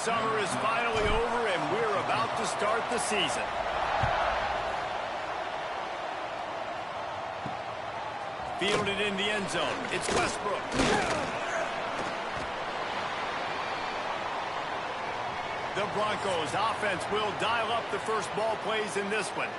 summer is finally over, and we're about to start the season. Fielded in the end zone. It's Westbrook. The Broncos offense will dial up the first ball plays in this one.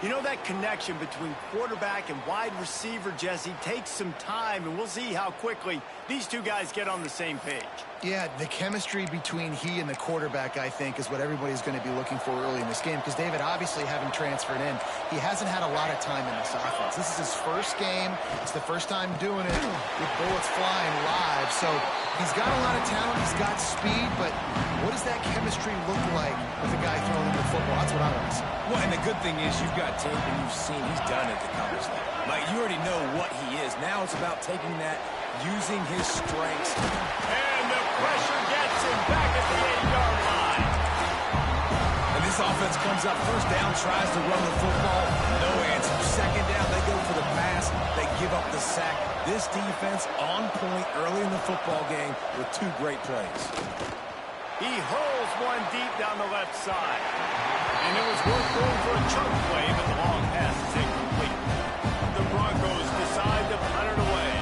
You know, that connection between quarterback and wide receiver, Jesse, takes some time, and we'll see how quickly these two guys get on the same page. Yeah, the chemistry between he and the quarterback, I think, is what everybody's going to be looking for early in this game. Because David, obviously, having transferred in, he hasn't had a lot of time in this offense. This is his first game. It's the first time doing it with bullets flying live. So he's got a lot of talent. He's got speed. But what does that chemistry look like with a guy throwing the football? That's what I want to see. Well, and the good thing is you've got tape and you've seen he's done it at the college level. Like, you already know what he is. Now it's about taking that, using his strengths. And the pressure gets him back at the 8-yard line. And this offense comes up first down, tries to run the football. No answer. Second down, they go for the pass. They give up the sack. This defense on point early in the football game with two great plays. He hurls one deep down the left side. And it was worth going for a chunk play, but the long pass is incomplete. The Broncos decide to punt it away.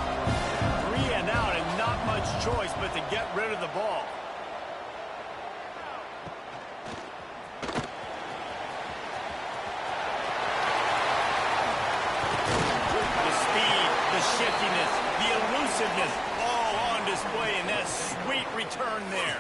3 and out, and not much choice but to get rid of the ball. The speed, the shiftiness, the elusiveness, all on display in that sweet return there.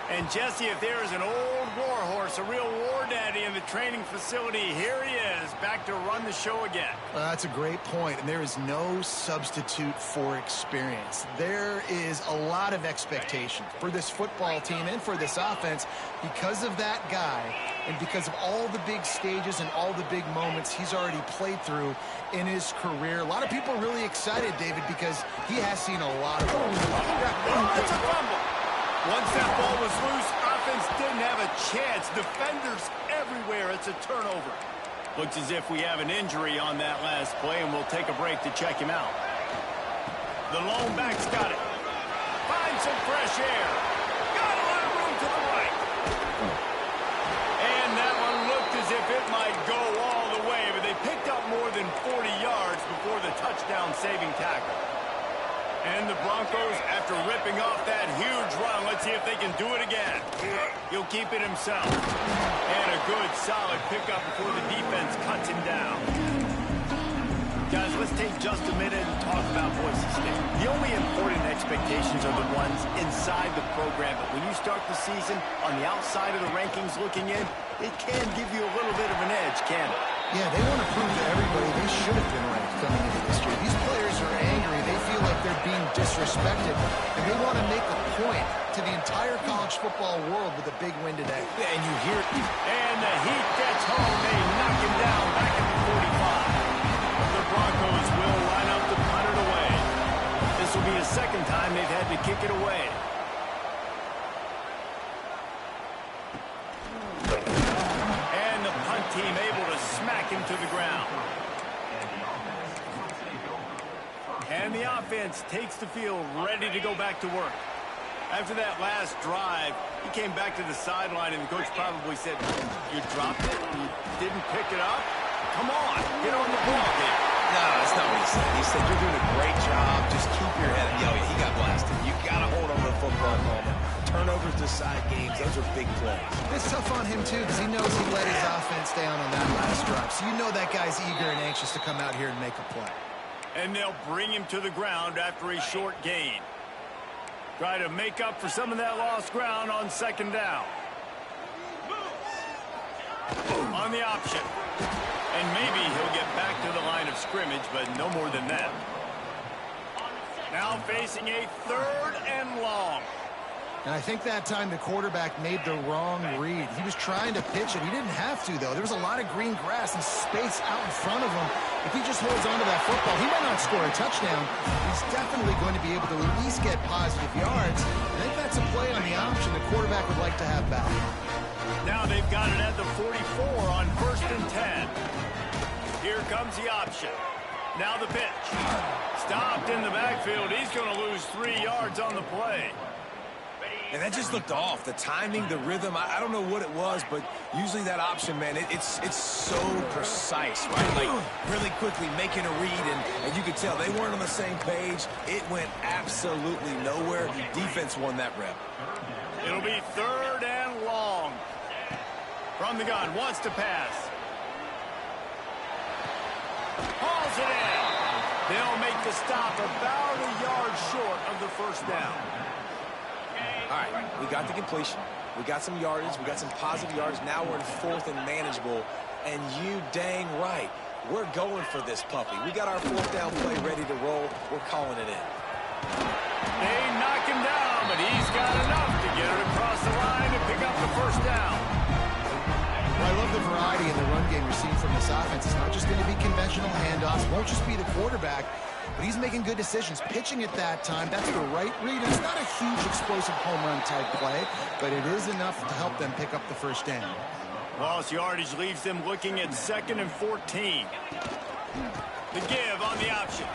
And Jesse, if there is an old war horse, a real war daddy in the training facility, here he is, back to run the show again. Well, that's a great point, and there is no substitute for experience. There is a lot of expectation for this football team and for this offense because of that guy and because of all the big stages and all the big moments he's already played through in his career. A lot of people are really excited, David, because he has seen a lot of balls. That's a fumble. Once that ball was loose, offense didn't have a chance. Defenders everywhere. It's a turnover. Looks as if we have an injury on that last play, and we'll take a break to check him out. The lone back's got it. Find some fresh air. Got a lot of room to the right. And that one looked as if it might go all the way, but they picked up more than 40 yards before the touchdown-saving tackle. And the Broncos, after ripping off that huge run, let's see if they can do it again. He'll keep it himself. And a good, solid pickup before the defense cuts him down. Guys, let's take just a minute and talk about Boise State. The only important expectations are the ones inside the program, but when you start the season on the outside of the rankings looking in, it can give you a little bit of an edge, can't it? Yeah, they want to prove to everybody they should have been ranked coming into this year. These players are angry. They feel like they're being disrespected, and they want to make a point to the entire college football world with a big win today. Yeah, and you hear it. And the heat gets home. They knock him down back at the 45. The Broncos will line up to punt it away. This will be the second time they've had to kick it away. And the punt team able to smack him to the ground. And the offense takes the field, ready to go back to work. After that last drive, he came back to the sideline, and the coach probably said, "You dropped it? You didn't pick it up? Come on, get on the ball here." No, that's not what he said. He said, "You're doing a great job. Just keep your head up." Yeah, he got blasted. You got to hold on to the football moment. Turnovers decide games. Those are big plays. It's tough on him, too, because he knows he let his offense down on that last drive. So you know that guy's eager and anxious to come out here and make a play. And they'll bring him to the ground after a short gain. Try to make up for some of that lost ground on second down. On the option. And maybe he'll get back to the line of scrimmage, but no more than that. Now facing a 3rd and long. And I think that time the quarterback made the wrong read. He was trying to pitch it. He didn't have to, though. There was a lot of green grass and space out in front of him. If he just holds on to that football, he might not score a touchdown. He's definitely going to be able to at least get positive yards. I think that's a play on the option the quarterback would like to have back. Now they've got it at the 44 on 1st and 10. Here comes the option. Now the pitch. Stopped in the backfield. He's going to lose 3 yards on the play. And that just looked off. The timing, the rhythm, I don't know what it was, but usually that option, man, it's so precise, right? Like, really quickly making a read, and you could tell they weren't on the same page. It went absolutely nowhere. Defense won that rep. It'll be 3rd and long. From the gun, wants to pass. Hauls it in. They'll make the stop about a yard short of the first down. All right, we got the completion. We got some yardage. We got some positive yards. Now we're in 4th and manageable. And you dang right, we're going for this puppy. We got our 4th down play ready to roll. We're calling it in. They knock him down, but he's got enough to get it across the line and pick up the first down. Well, I love the variety in the run game we're seeing from this offense. It's not just going to be conventional handoffs. It won't just be the quarterback. But he's making good decisions, pitching at that time. That's the right read. It's not a huge explosive home run type play, but it is enough to help them pick up the first down. Lost yardage leaves them looking at 2nd and 14. The give on the option.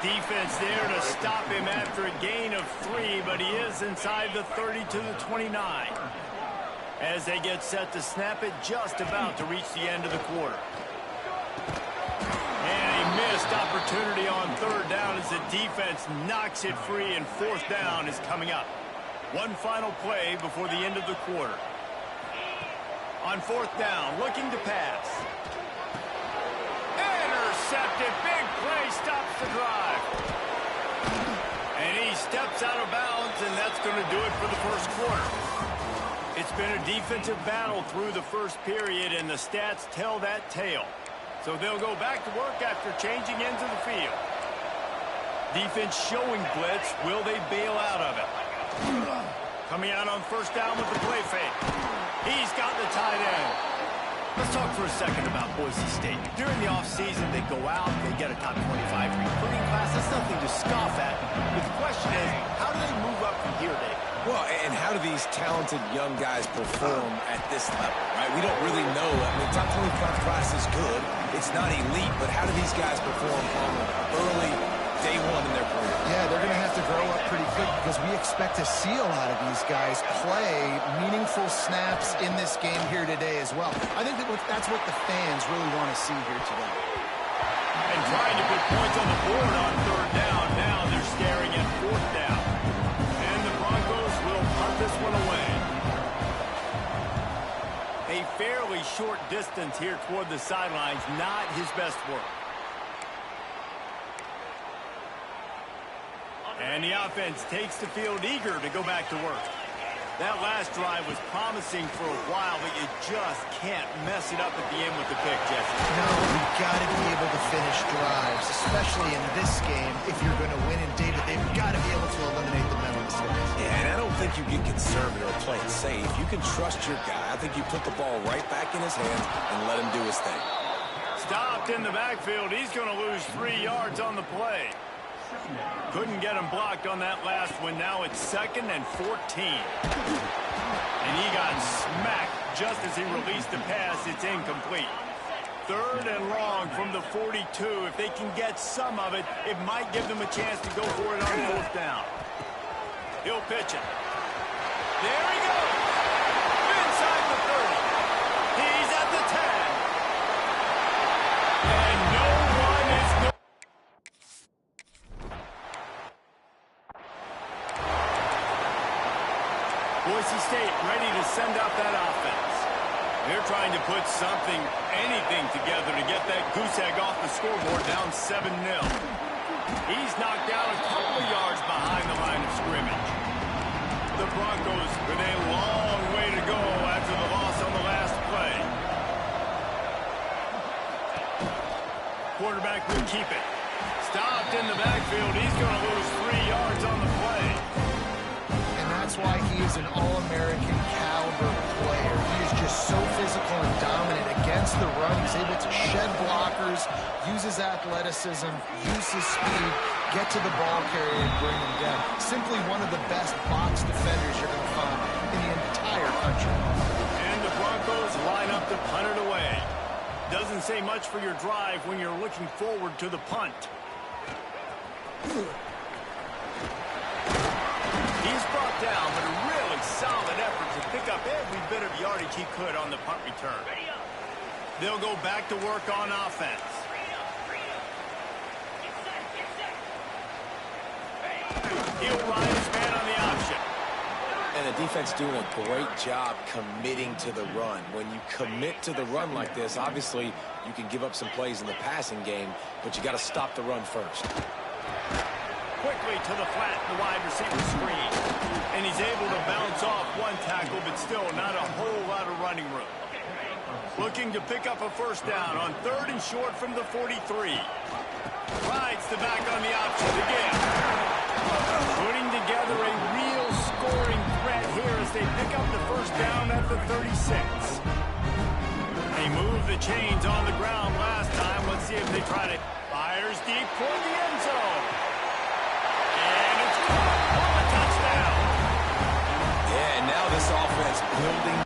Defense there to stop him after a gain of 3, but he is inside the 30 to the 29. As they get set to snap it, just about to reach the end of the quarter. Missed opportunity on 3rd down as the defense knocks it free, and 4th down is coming up. One final play before the end of the quarter. On 4th down, looking to pass. Intercepted. Big play stops the drive. And he steps out of bounds, and that's going to do it for the first quarter. It's been a defensive battle through the first period, and the stats tell that tale. So they'll go back to work after changing into the field. Defense showing blitz. Will they bail out of it? Coming out on 1st down with the play fake. He's got the tight end. Let's talk for a second about Boise State. During the offseason, they go out, they get a top 25 recruiting class. That's nothing to scoff at. But the question is, how do they move up from here, Dave? Well, and how do these talented young guys perform at this level, right? We don't really know. I mean, top 25 class is good. It's not elite, but how do these guys perform on early day 1 in their career? Yeah, they're going to have to grow up pretty quick because we expect to see a lot of these guys play meaningful snaps in this game here today as well. I think that's what the fans really want to see here today. And trying to put points on the board on 3rd down. Now they're staring at 4th down. And the Broncos will punt this one away. A fairly short distance here toward the sidelines. Not his best work. And the offense takes the field eager to go back to work. That last drive was promising for a while, but you just can't mess it up at the end with the pick, Jesse. No, you've got to be able to finish drives, especially in this game. If you're going to win, and David, they've got to be able to eliminate the mental mistakes. Yeah, and I don't think you get conservative or play it safe. You can trust your guy. I think you put the ball right back in his hands and let him do his thing. Stopped in the backfield. He's going to lose 3 yards on the play. Couldn't get him blocked on that last one. Now it's 2nd and 14. And he got smacked just as he released the pass. It's incomplete. 3rd and long from the 42. If they can get some of it, it might give them a chance to go for it on 4th down. He'll pitch it. There he goes. Inside the 30. He's at the 10. And no one is going. Boise State ready to send out that offense. They're trying to put something, anything together to get that goose egg off the scoreboard down 7-0. He's knocked down a couple of yards behind the line of scrimmage. The Broncos with a long way to go after the loss on the last play. Quarterback will keep it. Stopped in the backfield. He's going to lose 3 yards on the play. That's why he is an all-American caliber player. He is just so physical and dominant against the run. He's able to shed blockers, use his athleticism, use his speed, get to the ball carrier and bring him down. Simply one of the best box defenders you're going to find in the entire country. And the Broncos line up to punt it away. Doesn't say much for your drive when you're looking forward to the punt. He's brought down, but a really solid effort to pick up every bit of yardage he could on the punt return. They'll go back to work on offense. He'll ride his man on the option. And the defense doing a great job committing to the run. When you commit to the run like this, obviously you can give up some plays in the passing game, but you got to stop the run first. Quickly to the flat, the wide receiver screen. And he's able to bounce off one tackle, but still not a whole lot of running room. Looking to pick up a first down on 3rd and short from the 43. Rides the back on the option again. Putting together a real scoring threat here as they pick up the first down at the 36. They moved the chains on the ground last time. Let's see if they try to. Fires deep toward the end zone. And it's caught for a touchdown. Yeah, and now this offense building.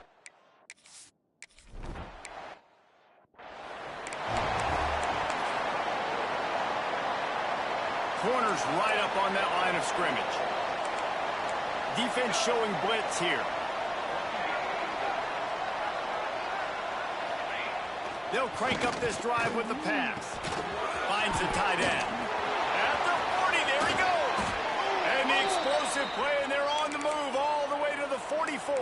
Corners right up on that line of scrimmage. Defense showing blitz here. They'll crank up this drive with the pass. Finds the tight end. At the 40, there he goes. And the explosive play, and they're on the move all the way to the 44.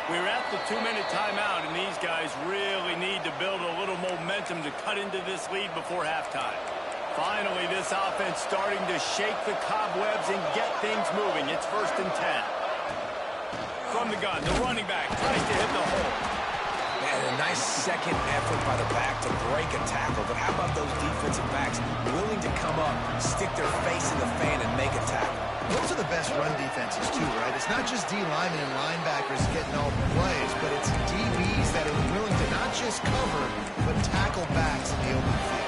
We're at the 2-minute timeout, and these guys really need to build a little momentum to cut into this lead before halftime. Finally, this offense starting to shake the cobwebs and get things moving. It's 1st and 10. From the gun, the running back tries to hit the hole. And a nice second effort by the back to break a tackle. But how about those defensive backs willing to come up, stick their face in the fan, and make a tackle? Those are the best run defenses, too, right? It's not just D linemen and linebackers getting all the plays, but it's DBs that are willing to not just cover, but tackle backs in the open field.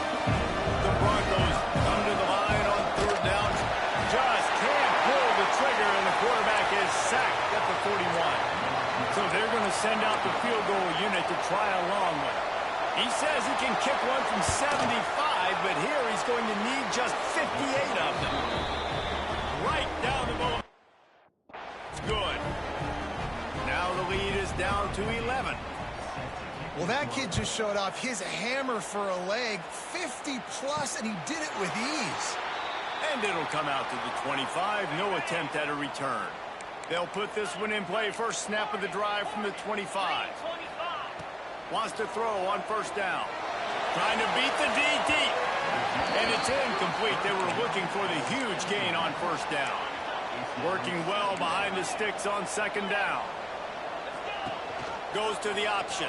The Broncos come to the line on 3rd down. Just can't pull the trigger, and the quarterback is sacked at the 41. So they're going to send out the field goal unit to try a long one. He says he can kick one from 75, but here he's going to need just 58 of them. Right down the middle. It's good. Now the lead is down to 11. Well, that kid just showed off his hammer for a leg, 50-plus, and he did it with ease. And it'll come out to the 25. No attempt at a return. They'll put this one in play. First snap of the drive from the 25. Wants to throw on 1st down. Trying to beat the D deep. And it's incomplete. They were looking for the huge gain on 1st down. Working well behind the sticks on 2nd down. Goes to the option.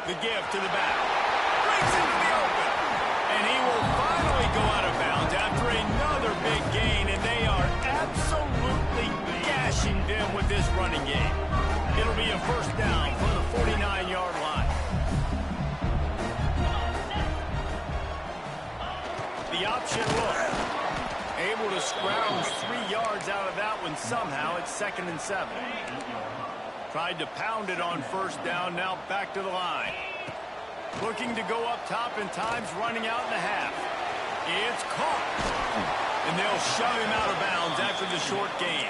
The give to the back. Breaks into the open. And he will finally go out of bounds after another big gain. And they are absolutely gashing them with this running game. It'll be a 1st down from the 49-yard line. The option look. Able to scrounge 3 yards out of that one somehow. It's 2nd and 7. Tried to pound it on 1st down, now back to the line. Looking to go up top, and time's running out in the half. It's caught. And they'll shove him out of bounds after the short gain.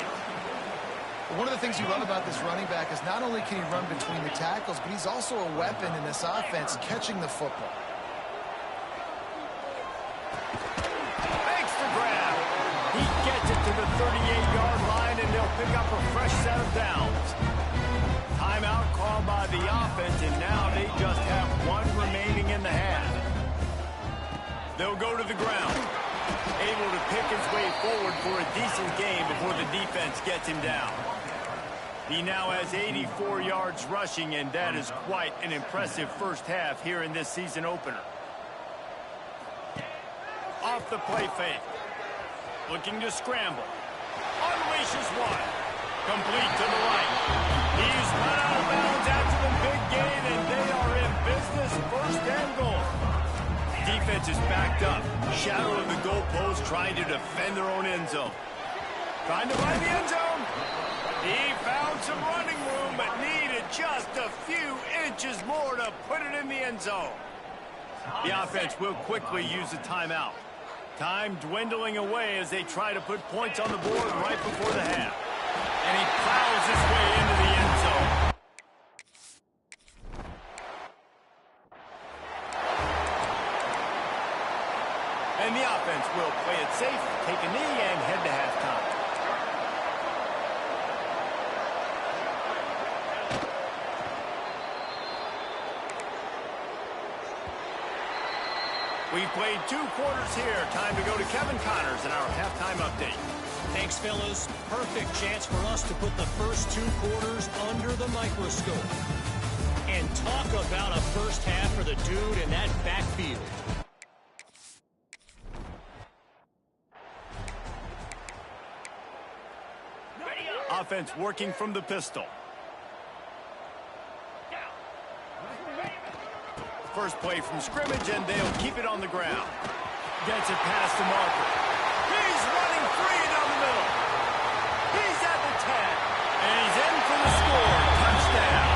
One of the things you love about this running back is not only can he run between the tackles, but he's also a weapon in this offense, catching the football. Makes the grab. He gets it to the 38-yard line, and they'll pick up a fresh set of downs. Timeout called by the offense, and now they just have one remaining in the half. They'll go to the ground. Able to pick his way forward for a decent gain before the defense gets him down. He now has 84 yards rushing, and that is quite an impressive first half here in this season opener. Off the play fake. Looking to scramble. Unleashes one. Complete to the right. He's run out of bounds after the big gain, and they are in business. 1st and goal. Defense is backed up. Shadow of the goalpost, trying to defend their own end zone. Trying to find the end zone. He found some running room, but needed just a few inches more to put it in the end zone. The offense will quickly use a timeout. Time dwindling away as they try to put points on the board right before the half. And he plows his way into the end zone. And the offense will play it safe, take a knee, and head to halftime. We've played 2 quarters here. Time to go to Kevin Connors in our halftime update. Thanks, fellas. Perfect chance for us to put the first 2 quarters under the microscope. And talk about a first half for the dude in that backfield. Offense working from the pistol. First play from scrimmage, and they'll keep it on the ground. Gets it past the marker. He's running free down the middle. He's at the 10. And he's in for the score. Touchdown.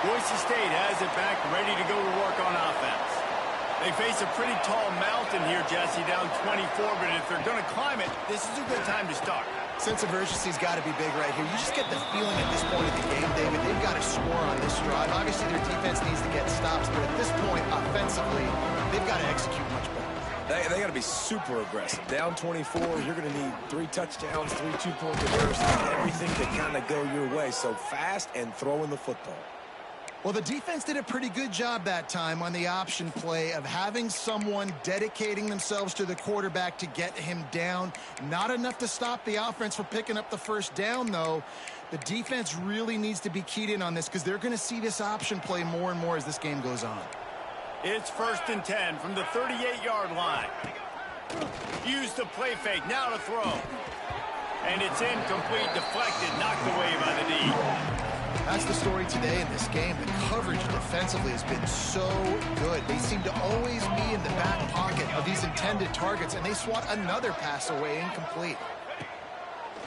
Boise State has it back, ready to go to work on offense. They face a pretty tall mountain here, Jesse, down 24, but if they're going to climb it, this is a good time to start. Sense of urgency's got to be big right here. You just get the feeling at this point of the game, David, they've got to score on this drive. Obviously, their defense needs to get stops, but at this point, offensively, they've got to execute much better. They got to be super aggressive. Down 24, you're going to need 3 touchdowns, 3 two-point conversions, everything to kind of go your way. So fast and throwing the football. Well, the defense did a pretty good job that time on the option play of having someone dedicating themselves to the quarterback to get him down. Not enough to stop the offense from picking up the first down, though. The defense really needs to be keyed in on this because they're going to see this option play more and more as this game goes on. It's 1st and 10 from the 38-yard line. Use the play fake, now to throw. And it's incomplete, deflected, knocked away by the D. That's the story today in this game. The coverage defensively has been so good. They seem to always be in the back pocket of these intended targets, and they swat another pass away incomplete.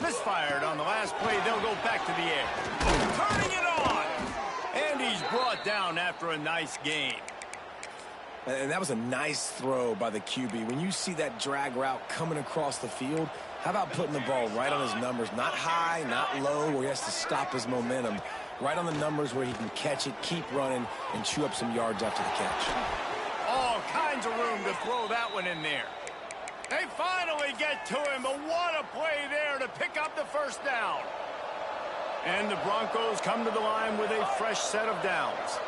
Misfired on the last play. They'll go back to the air. Turning it on! And he's brought down after a nice gain. And that was a nice throw by the QB. When you see that drag route coming across the field, how about putting the ball right on his numbers? Not high, not low, where he has to stop his momentum. Right on the numbers where he can catch it, keep running, and chew up some yards after the catch. All kinds of room to throw that one in there. They finally get to him, but what a play there to pick up the first down. And the Broncos come to the line with a fresh set of downs.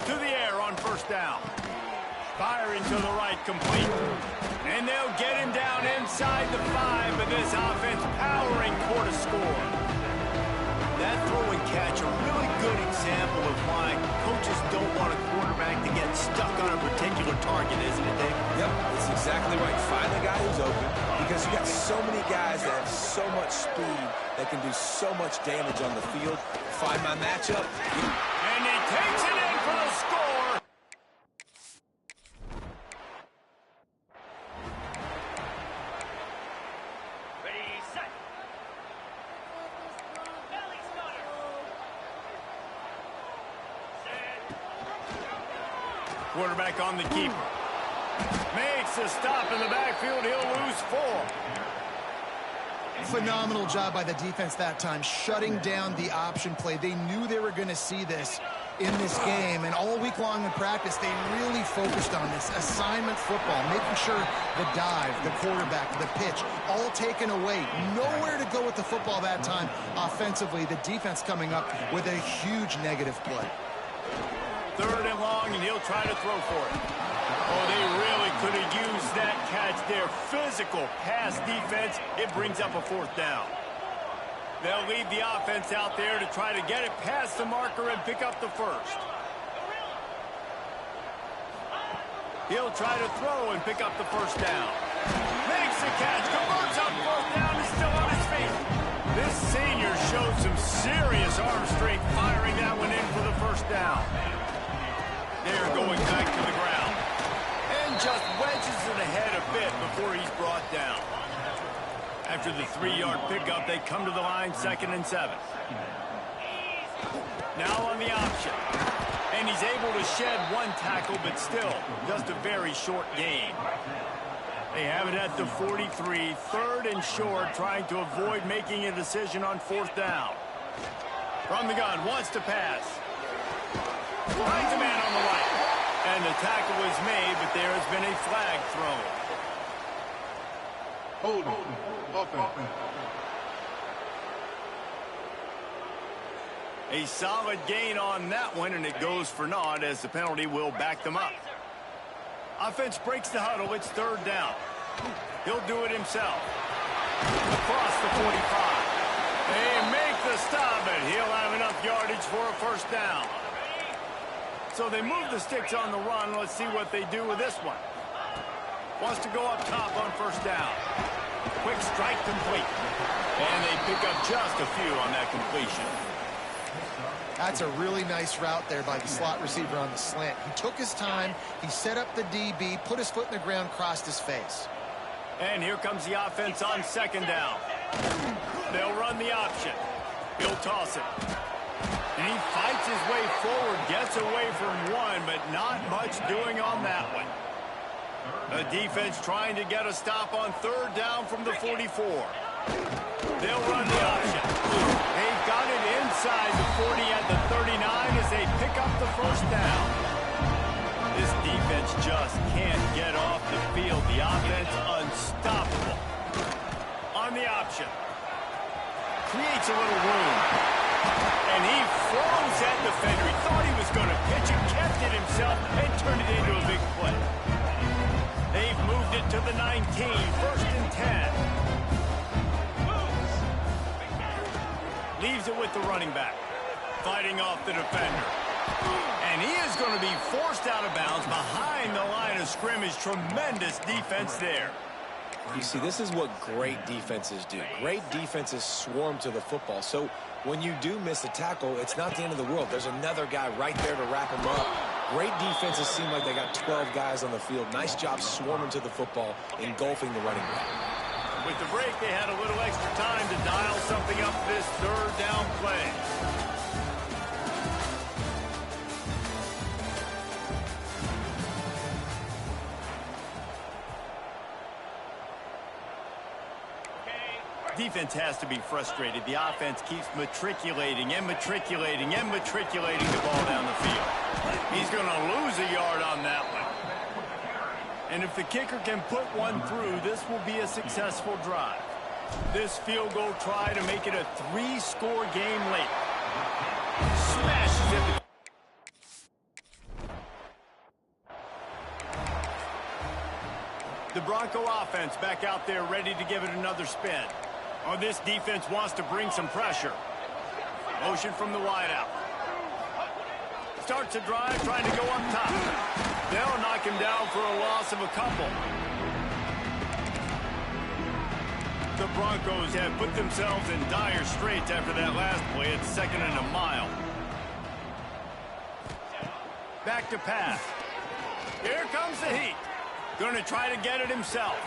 To the air on first down. Firing to the right, complete. And they'll get him down inside the 5, but this offense powering toward a score. That throw and catch, a really good example of why coaches don't want a quarterback to get stuck on a particular target, isn't it, Dave? Yep, that's exactly right. Find the guy who's open, because you got so many guys that have so much speed that can do so much damage on the field. Find my matchup. And he takes it in for the score. Quarterback on the keeper. Makes a stop in the backfield. He'll lose 4. Phenomenal job by the defense that time, shutting down the option play. They knew they were going to see this in this game, and all week long in practice, they really focused on this assignment football, making sure the dive, the quarterback, the pitch, all taken away. Nowhere to go with the football that time. Offensively, the defense coming up with a huge negative play. 3rd and long, and he'll try to throw for it. Oh, they really could have used that catch there. Physical pass defense. It brings up a 4th down. They'll leave the offense out there to try to get it past the marker and pick up the first. He'll try to throw and pick up the first down. Makes the catch, converts on 4th down, is still on his feet. This senior showed some serious arm strength, firing that one in for the first down. They're going back to the ground. And just wedges it ahead a bit before he's brought down. After the 3-yard pickup, they come to the line 2nd and 7. Now on the option. And he's able to shed one tackle, but still just a very short gain. They have it at the 43, third and short, trying to avoid making a decision on fourth down. From the gun, wants to pass. Finds a man on the right. And the tackle is made, but there has been a flag thrown. Hold offense. A solid gain on that one, and it goes for naught as the penalty will back them up. Offense breaks the huddle. It's third down. He'll do it himself. Across the 45. They make the stop, and he'll have enough yardage for a first down. So they move the sticks on the run. Let's see what they do with this one. Wants to go up top on first down. Quick strike complete. And they pick up just a few on that completion. That's a really nice route there by the slot receiver on the slant. He took his time, he set up the DB, put his foot in the ground, crossed his face. And here comes the offense on second down. They'll run the option. He'll toss it. And he fights his way forward, gets away from one, but not much doing on that one. The defense trying to get a stop on third down from the 44. They'll run the option. They've got it inside the 40 at the 39 as they pick up the first down. This defense just can't get off the field. The offense unstoppable. On the option. Creates a little room. And he froze that defender. He thought he was going to pitch it, kept it himself, and turned it into a big play. They've moved it to the 19, first and 10. Leaves it with the running back. Fighting off the defender. And he is going to be forced out of bounds behind the line of scrimmage. Tremendous defense there. You see, this is what great defenses do. Great defenses swarm to the football. So when you do miss a tackle, it's not the end of the world. There's another guy right there to wrap him up. Great defenses seem like they got 12 guys on the field. Nice job swarming to the football, engulfing the running back. With the break, they had a little extra time to dial something up this third down play. Defense has to be frustrated. The offense keeps matriculating and matriculating and matriculating the ball down the field. He's going to lose a yard on that one. And if the kicker can put one through, this will be a successful drive. This field goal try to make it a 3-score game late. Smashes it. The Bronco offense back out there ready to give it another spin. Oh, this defense wants to bring some pressure. Motion from the wideout. Starts a drive trying to go up top. They'll knock him down for a loss of a couple. The Broncos have put themselves in dire straits after that last play. It's second and a mile. Back to pass. Here comes the heat. Going to try to get it himself.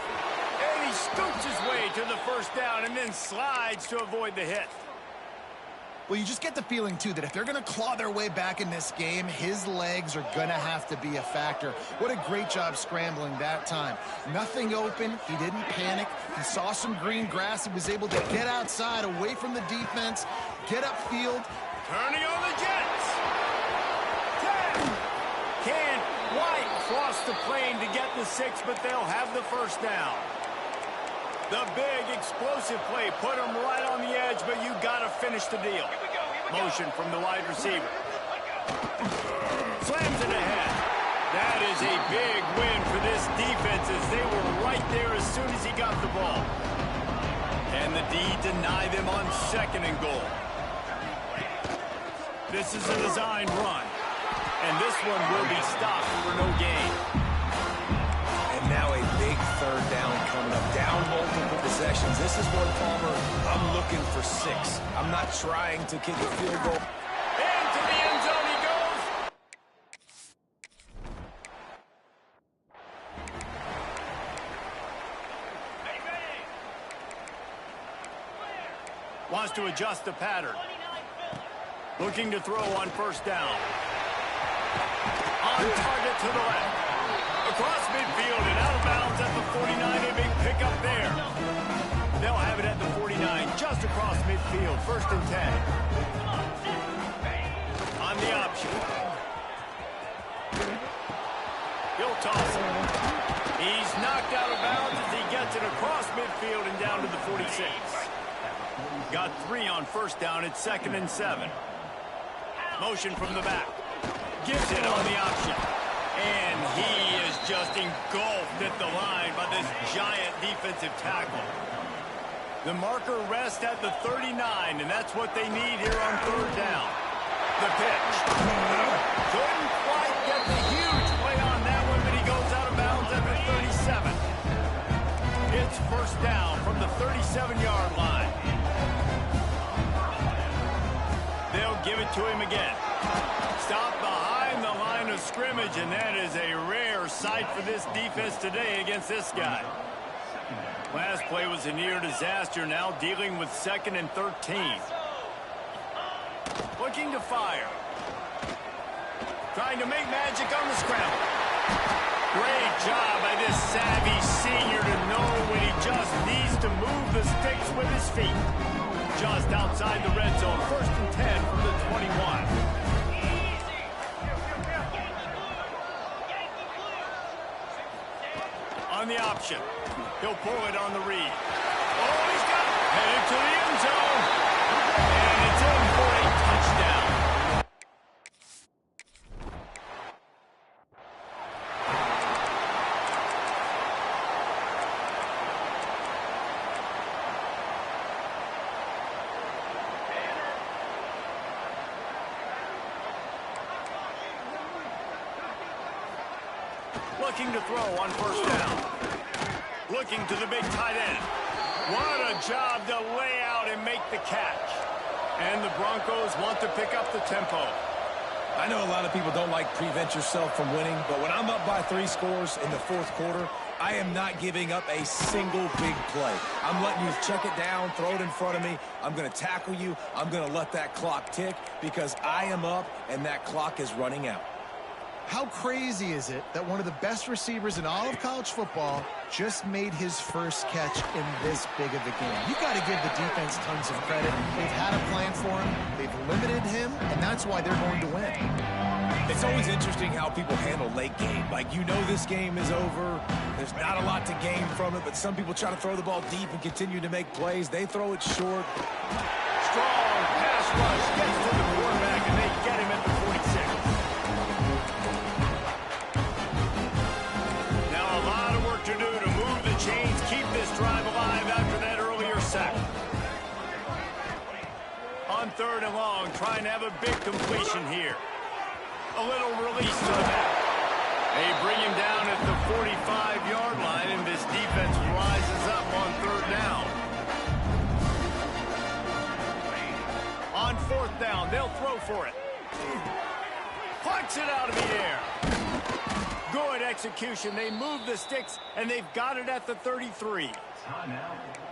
And he scoots his way to the first down and then slides to avoid the hit. Well, you just get the feeling, too, that if they're going to claw their way back in this game, his legs are going to have to be a factor. What a great job scrambling that time. Nothing open. He didn't panic. He saw some green grass. He was able to get outside, away from the defense, get upfield. Turning on the Jets. 10. Can't quite cross the plane to get the 6, but they'll have the first down. The big explosive play put him right on the edge, but you got to finish the deal. Motion from the wide receiver. Slams it ahead. That is a big win for this defense as they were right there as soon as he got the ball. And the D deny them on second and goal. This is a design run. And this one will be stopped for no gain. And now a big third down coming up. Down multiple possessions. This is one, Palmer, I'm looking for 6. I'm not trying to kick a field goal. Into the end zone he goes. Wants to adjust the pattern. Looking to throw on first down. On target to the left. Across midfield and out of bounds at the 49. A big pickup there. They'll have it at the 49, just across midfield. 1st and 10. On the option. He'll toss it. He's knocked out of bounds as he gets it across midfield and down to the 46. Got 3 on first down. It's 2nd and 7. Motion from the back. Gives it on the option. And he is just engulfed at the line by this giant defensive tackle. The marker rests at the 39, and that's what they need here on 3rd down. The pitch. Couldn't quite get the huge play on that one, but he goes out of bounds at the 37. It's 1st down from the 37-yard line. They'll give it to him again. Stop behind the line of scrimmage, and that is a rare sight for this defense today against this guy. Last play was a near disaster, now dealing with 2nd and 13. Looking to fire. Trying to make magic on the scramble. Great job by this savvy senior to know when he just needs to move the sticks with his feet. Just outside the red zone, 1st and 10 from the 21. On the option. He'll pull it on the read. Oh, he's got it. Headed to the end zone. And it's in for a touchdown. Looking to throw on first down. Looking to the big tight end. What a job to lay out and make the catch. And the Broncos want to pick up the tempo. I know a lot of people don't like prevent yourself from winning, but when I'm up by 3 scores in the 4th quarter, I am not giving up a single big play. I'm letting you check it down, throw it in front of me. I'm going to tackle you. I'm going to let that clock tick because I am up and that clock is running out. How crazy is it that one of the best receivers in all of college football just made his first catch in this big of a game? You got to give the defense tons of credit. They've had a plan for him. They've limited him, and that's why they're going to win. It's always interesting how people handle late game. Like, you know this game is over. There's not a lot to gain from it, but some people try to throw the ball deep and continue to make plays. They throw it short. Strong pass rush gets to the quarterback, and they get him at the 46. Now a lot of work to do to move the chains, keep this drive alive after that earlier sack. On 3rd and long, trying to have a big completion here. A little release to the back. They bring him down at the 45-yard line, and this defense rises up on 3rd down. On 4th down, they'll throw for it. Plucks it out of the air. Good execution. They move the sticks, and they've got it at the 33.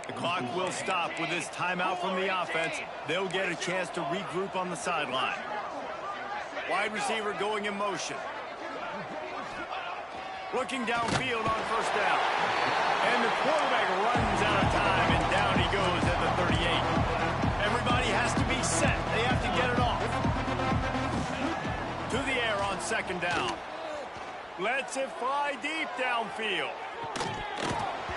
The clock will stop with this timeout from the offense. They'll get a chance to regroup on the sideline. Wide receiver going in motion. Looking downfield on 1st down. And the quarterback runs out of time, and down he goes at the 38. Everybody has to be set. They have to get it off. To the air on 2nd down. Lets it fly deep downfield.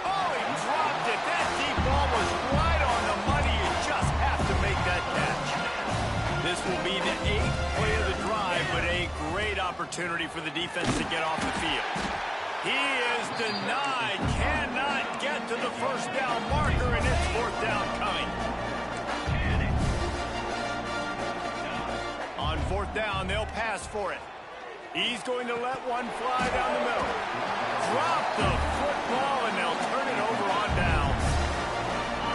Oh, he dropped it. That deep ball was right on the money. You just have to make that catch. This will be the 8th play of the drive, but a great opportunity for the defense to get off the field. He is denied. Cannot get to the 1st down marker, and it's 4th down coming. On 4th down, they'll pass for it. He's going to let one fly down the middle. Drop the football, and they'll turn it over on downs.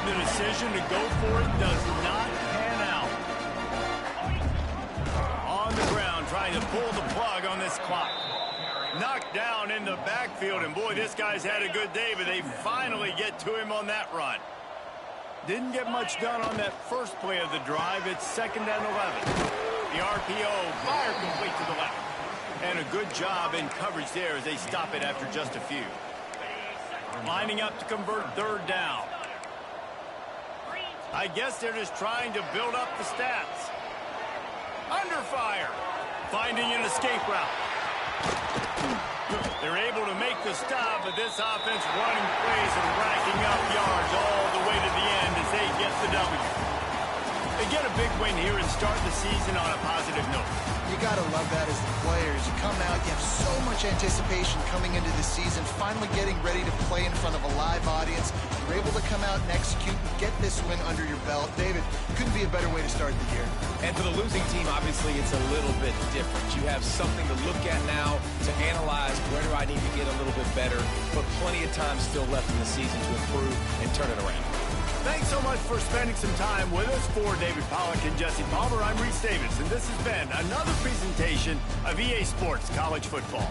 The decision to go for it does not pan out. On the ground, trying to pull the plug on this clock. Knocked down in the backfield, and boy, this guy's had a good day, but they finally get to him on that run. Didn't get much done on that first play of the drive. It's 2nd and 11. The RPO, fire complete to the left. And a good job in coverage there as they stop it after just a few. Lining up to convert third down. I guess they're just trying to build up the stats. Under fire. Finding an escape route. They're able to make the stop, but this offense running plays and racking up yards all the way to the end as they get the W. They get a big win here and start the season on a positive note. You got to love that as the players. You come out, you have so much anticipation coming into the season, finally getting ready to play in front of a live audience. You're able to come out and execute and get this win under your belt. David, couldn't be a better way to start the year. And for the losing team, obviously, it's a little bit different. You have something to look at now to analyze where do I need to get a little bit better, but plenty of time still left in the season to improve and turn it around. Thanks so much for spending some time with us. For David Pollack and Jesse Palmer, I'm Reese Davis, and this has been another presentation of EA Sports College Football.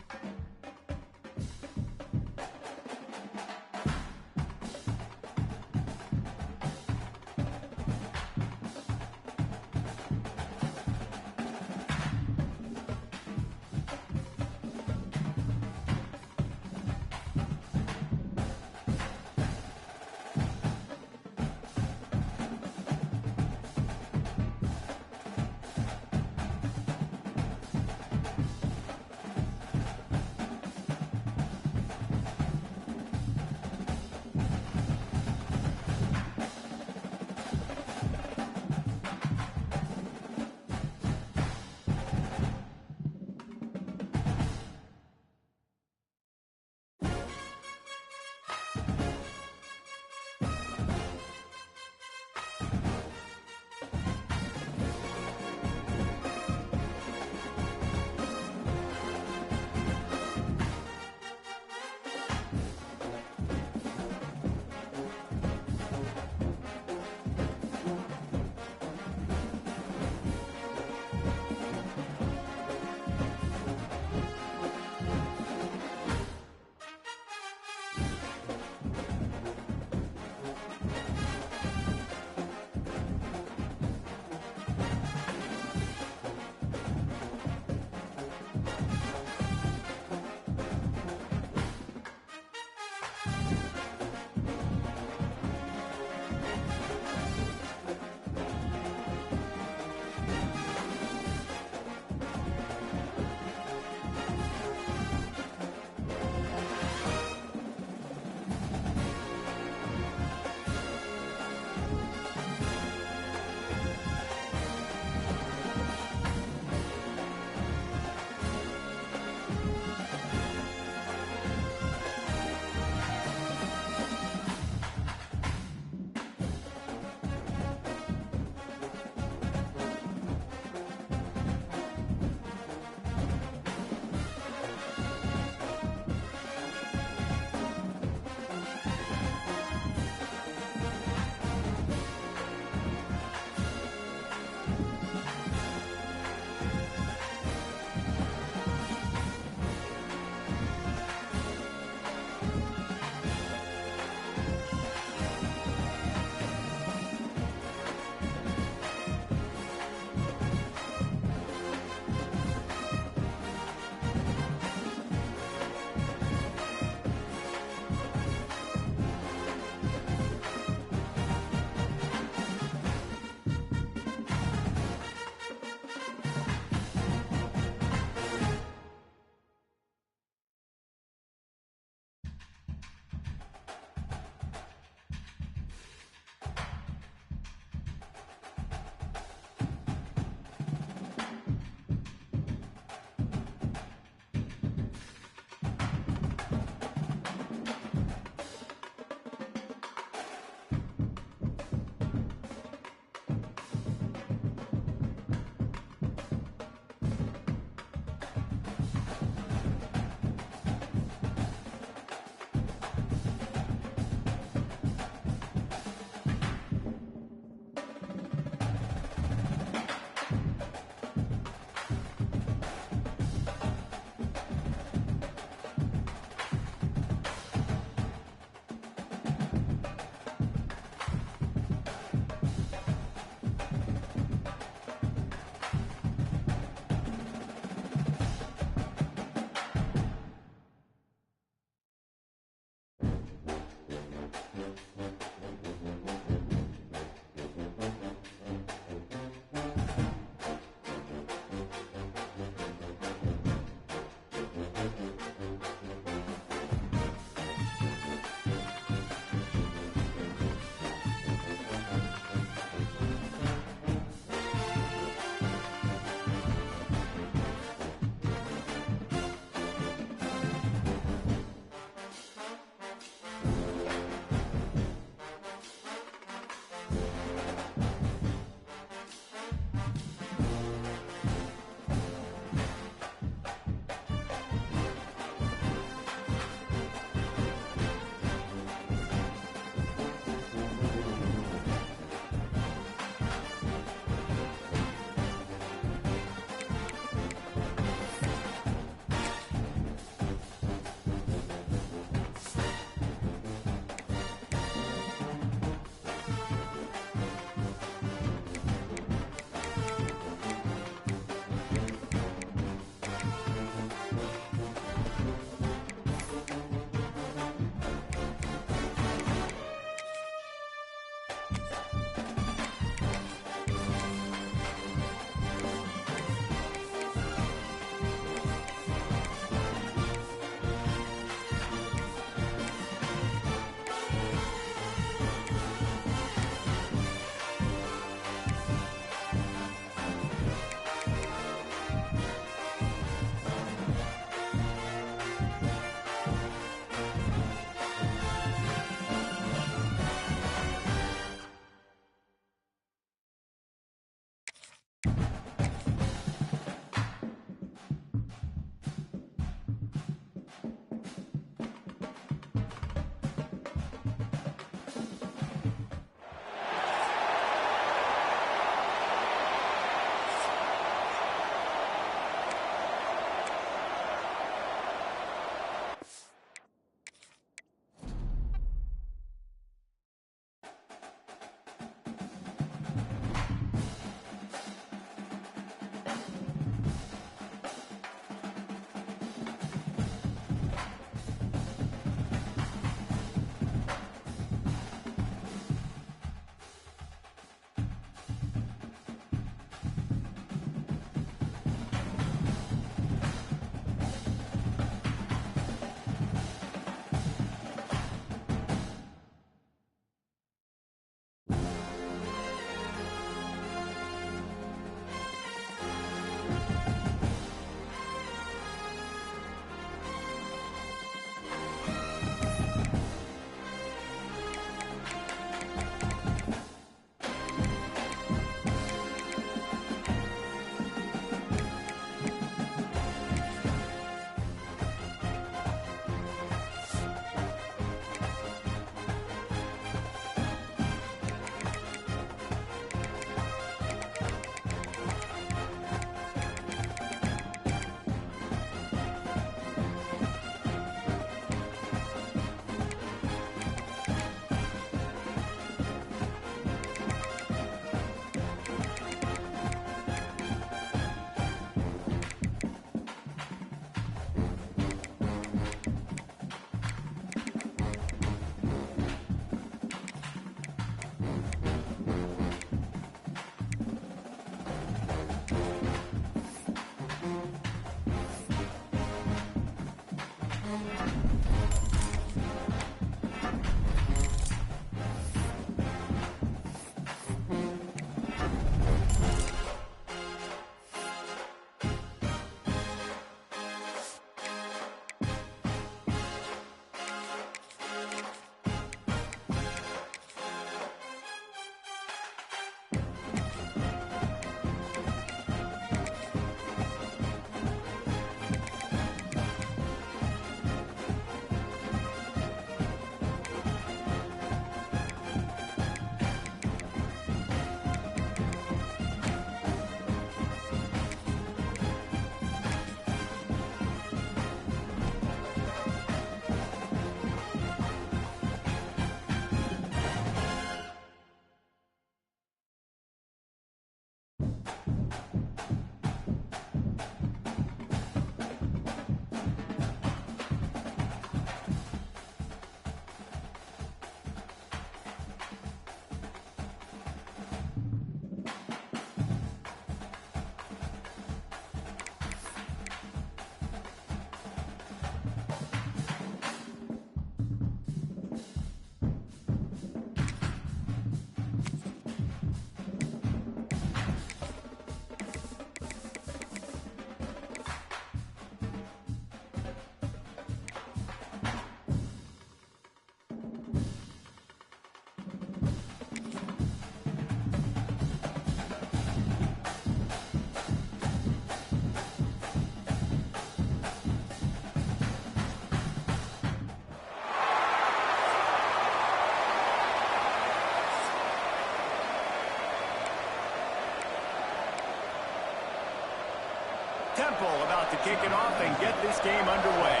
Temple about to kick it off and get this game underway.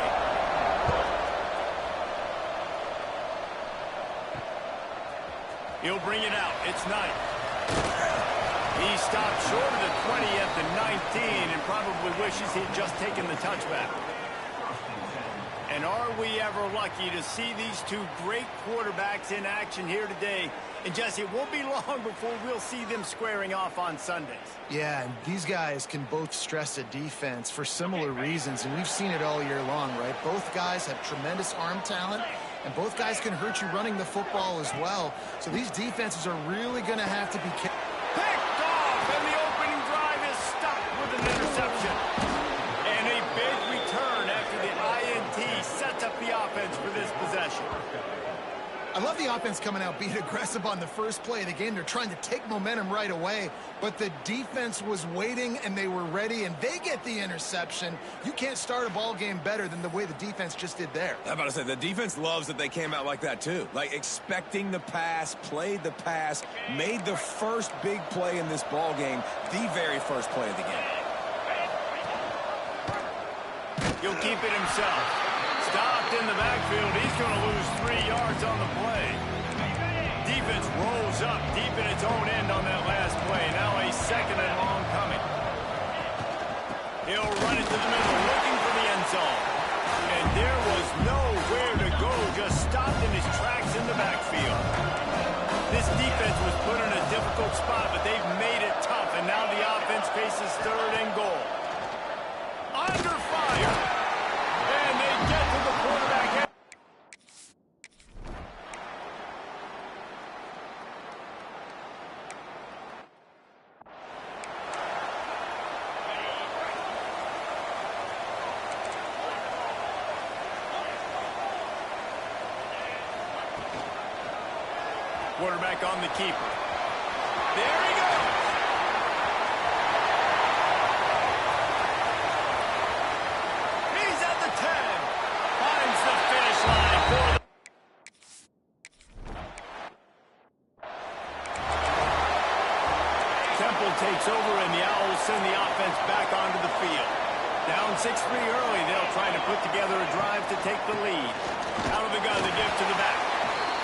He'll bring it out. It's Knight. He stopped short of the 20 at the 19 and probably wishes he'd just taken the touchback. And are we ever lucky to see these two great quarterbacks in action here today? And Jesse, it won't be long before we'll see them squaring off on Sundays. Yeah, and these guys can both stress a defense for similar reasons, and we've seen it all year long, right? Both guys have tremendous arm talent, and both guys can hurt you running the football as well. So these defenses are really going to have to be careful. Picked off, and the opening drive is stopped with an interception. And a big return after the INT sets up the offense for this possession. I love the offense coming out being aggressive on the first play of the game. They're trying to take momentum right away, but the defense was waiting and they were ready, and they get the interception. You can't start a ball game better than the way the defense just did there. I'm about to say, the defense loves that they came out like that too. Like expecting the pass, played the pass, made the first big play in this ball game, the very first play of the game. He'll keep it himself. Stopped in the backfield. He's going to lose 3 yards on the play. Defense rolls up deep in its own end on that last play. Now a second and long coming. He'll run it to the middle, looking for the end zone. And there was nowhere to go, just stopped in his tracks in the backfield. This defense was put in a difficult spot, but they've made it tough, and now the offense faces third and goal. Under fire. And they get to the quarterback. Quarterback on the keeper. There he goes. He's at the 10. Finds the finish line for the... Temple takes over, and the Owls send the offense back onto the field. Down 6-3 early, they'll try to put together a drive to take the lead. Out of the gun, the give to the back.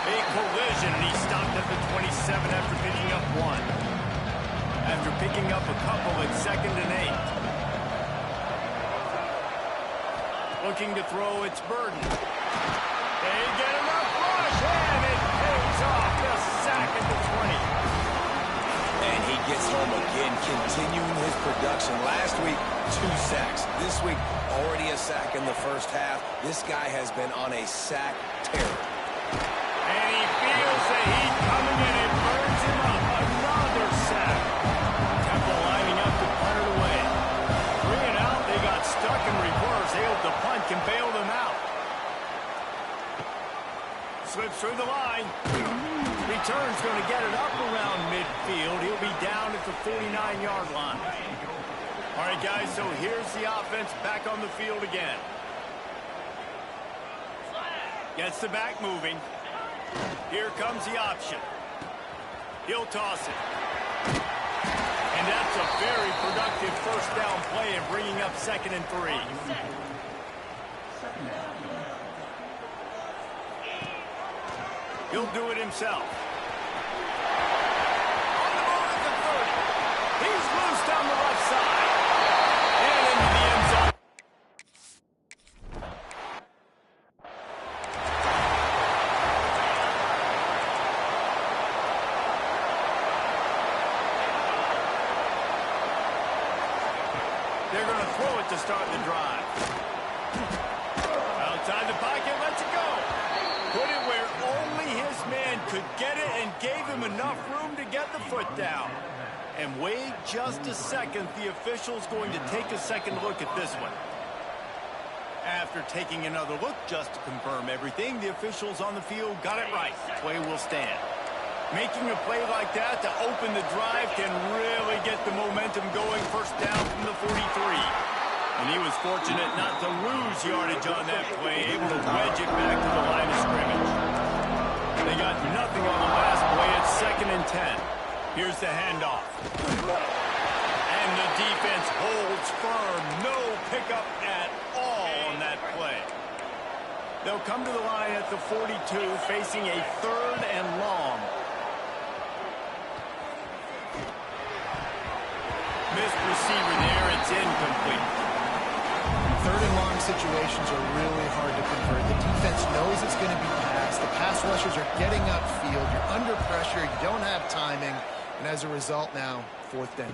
A collision, and he stopped at the 27 after picking up one. After picking up a couple at 2nd and 8. Looking to throw, it's Burden. They get enough rush, and it pays off. The sack at the 20. And he gets home again, continuing his production. Last week, 2 sacks. This week, already a sack in the first half. This guy has been on a sack terror. And he feels the heat coming in. It burns him up. Another sack. Temple lining up to punt it away. 3 and out. They got stuck in reverse. They hope the punt can bail them out. Slips through the line. Return's going to get it up around midfield. He'll be down at the 49-yard line. All right, guys, so here's the offense back on the field again. Gets the back moving. Here comes the option. He'll toss it. And that's a very productive first down play and bringing up 2nd and 3. He'll do it himself. On the move at the 30. He's loose down the left side. And into the end zone. They're going to throw it to start the drive. Outside the pocket, lets it go. Put it where only his man could get it and gave him enough room to get the foot down. And wait just a second. The official's going to take a second look at this one. After taking another look just to confirm everything, the officials on the field got it right. Play will stand. Making a play like that to open the drive can really get the momentum going. First down from the 43. And he was fortunate not to lose yardage on that play, able to wedge it back to the line of scrimmage. They got nothing on the last play. It's 2nd and 10. Here's the handoff. And the defense holds firm. No pickup at all on that play. They'll come to the line at the 42, facing a 3rd and long. Missed receiver there. It's incomplete. 3rd and long situations are really hard to convert. The defense knows it's going to be passed. The pass rushers are getting upfield. You're under pressure. You don't have timing. And as a result now, 4th down.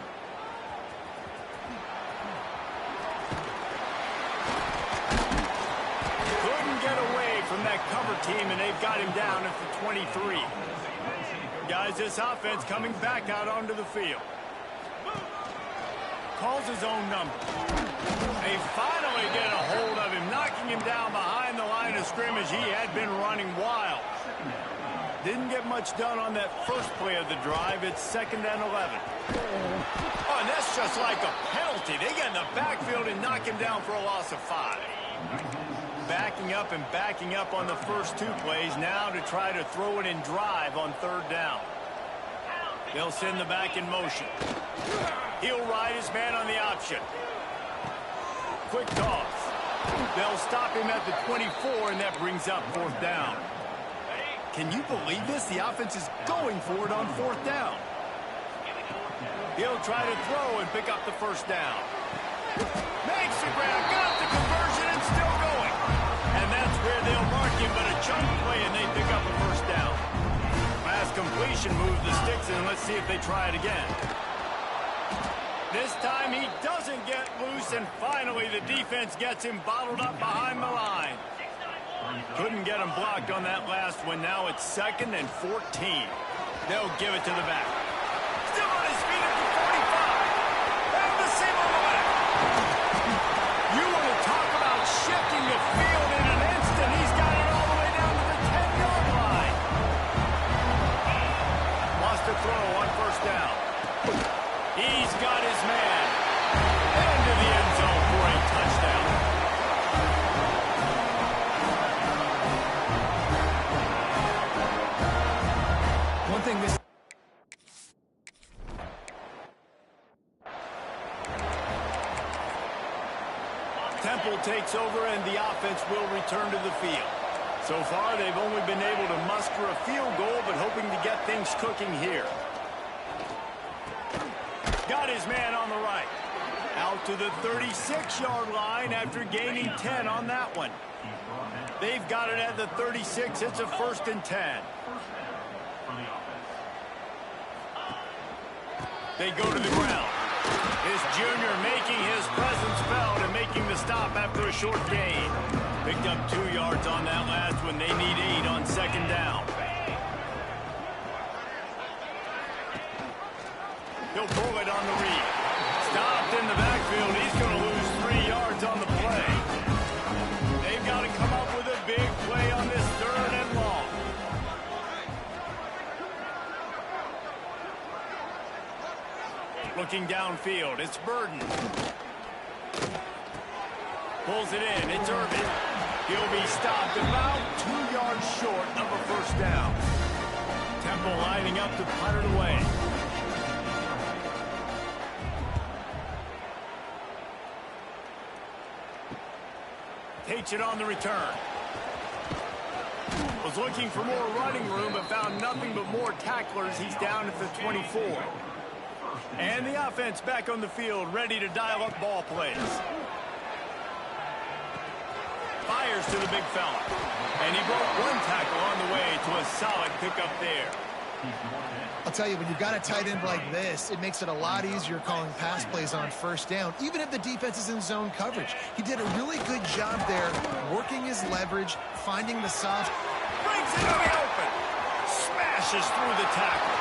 Couldn't get away from that cover team, and they've got him down at the 23. Guys, this offense coming back out onto the field. Calls his own number. They finally get a hold of him, knocking him down behind the line of scrimmage. He had been running wild. Didn't get much done on that first play of the drive. It's 2nd and 11. Oh, and that's just like a penalty. They get in the backfield and knock him down for a loss of 5. Backing up and backing up on the first 2 plays now to try to throw it in drive on 3rd down. They'll send the back in motion. He'll ride his man on the option. Quick toss. They'll stop him at the 24, and that brings up 4th down. Can you believe this? The offense is going for it on 4th down. He'll try to throw and pick up the 1st down. Makes the ground, got the conversion, and still going. And that's where they'll mark him, but a chunk play, and they pick up a 1st down. Pass completion moves the sticks in. Let's see if they try it again. This time he doesn't get loose, and finally the defense gets him bottled up behind the line. Couldn't get him blocked on that last one. Now it's 2nd and 14. They'll give it to the back. Still on his feet at the 45. And the seam on the left. You want to talk about shifting the field in an instant. He's got it all the way down to the 10-yard line. Wants to throw on 1st down. He's got his man. Into the end zone for a touchdown. One thing this... Temple takes over, and the offense will return to the field. So far, they've only been able to muster a field goal, but hoping to get things cooking here. Got his man on the right. Out to the 36-yard line after gaining 10 on that one. They've got it at the 36. It's a 1st and 10. They go to the ground. This junior making his presence felt and making the stop after a short gain. Picked up 2 yards on that last one. They need 8 on 2nd down. He'll pull it on the read. Stopped in the backfield. He's going to lose 3 yards on the play. They've got to come up with a big play on this 3rd and long. Looking downfield, it's Burden. Pulls it in, it's Irvin. He'll be stopped about 2 yards short of a 1st down. Temple lining up to punt it away. Takes it on the return. Was looking for more running room, but found nothing but more tacklers. He's down at the 24. And the offense back on the field, ready to dial up ball plays. Fires to the big fella. And he broke 1 tackle on the way to a solid pickup there. I'll tell you, when you've got a tight end like this, it makes it a lot easier calling pass plays on 1st down, even if the defense is in zone coverage. He did a really good job there, working his leverage, finding the soft. Brings it to the open. Smashes through the tackle.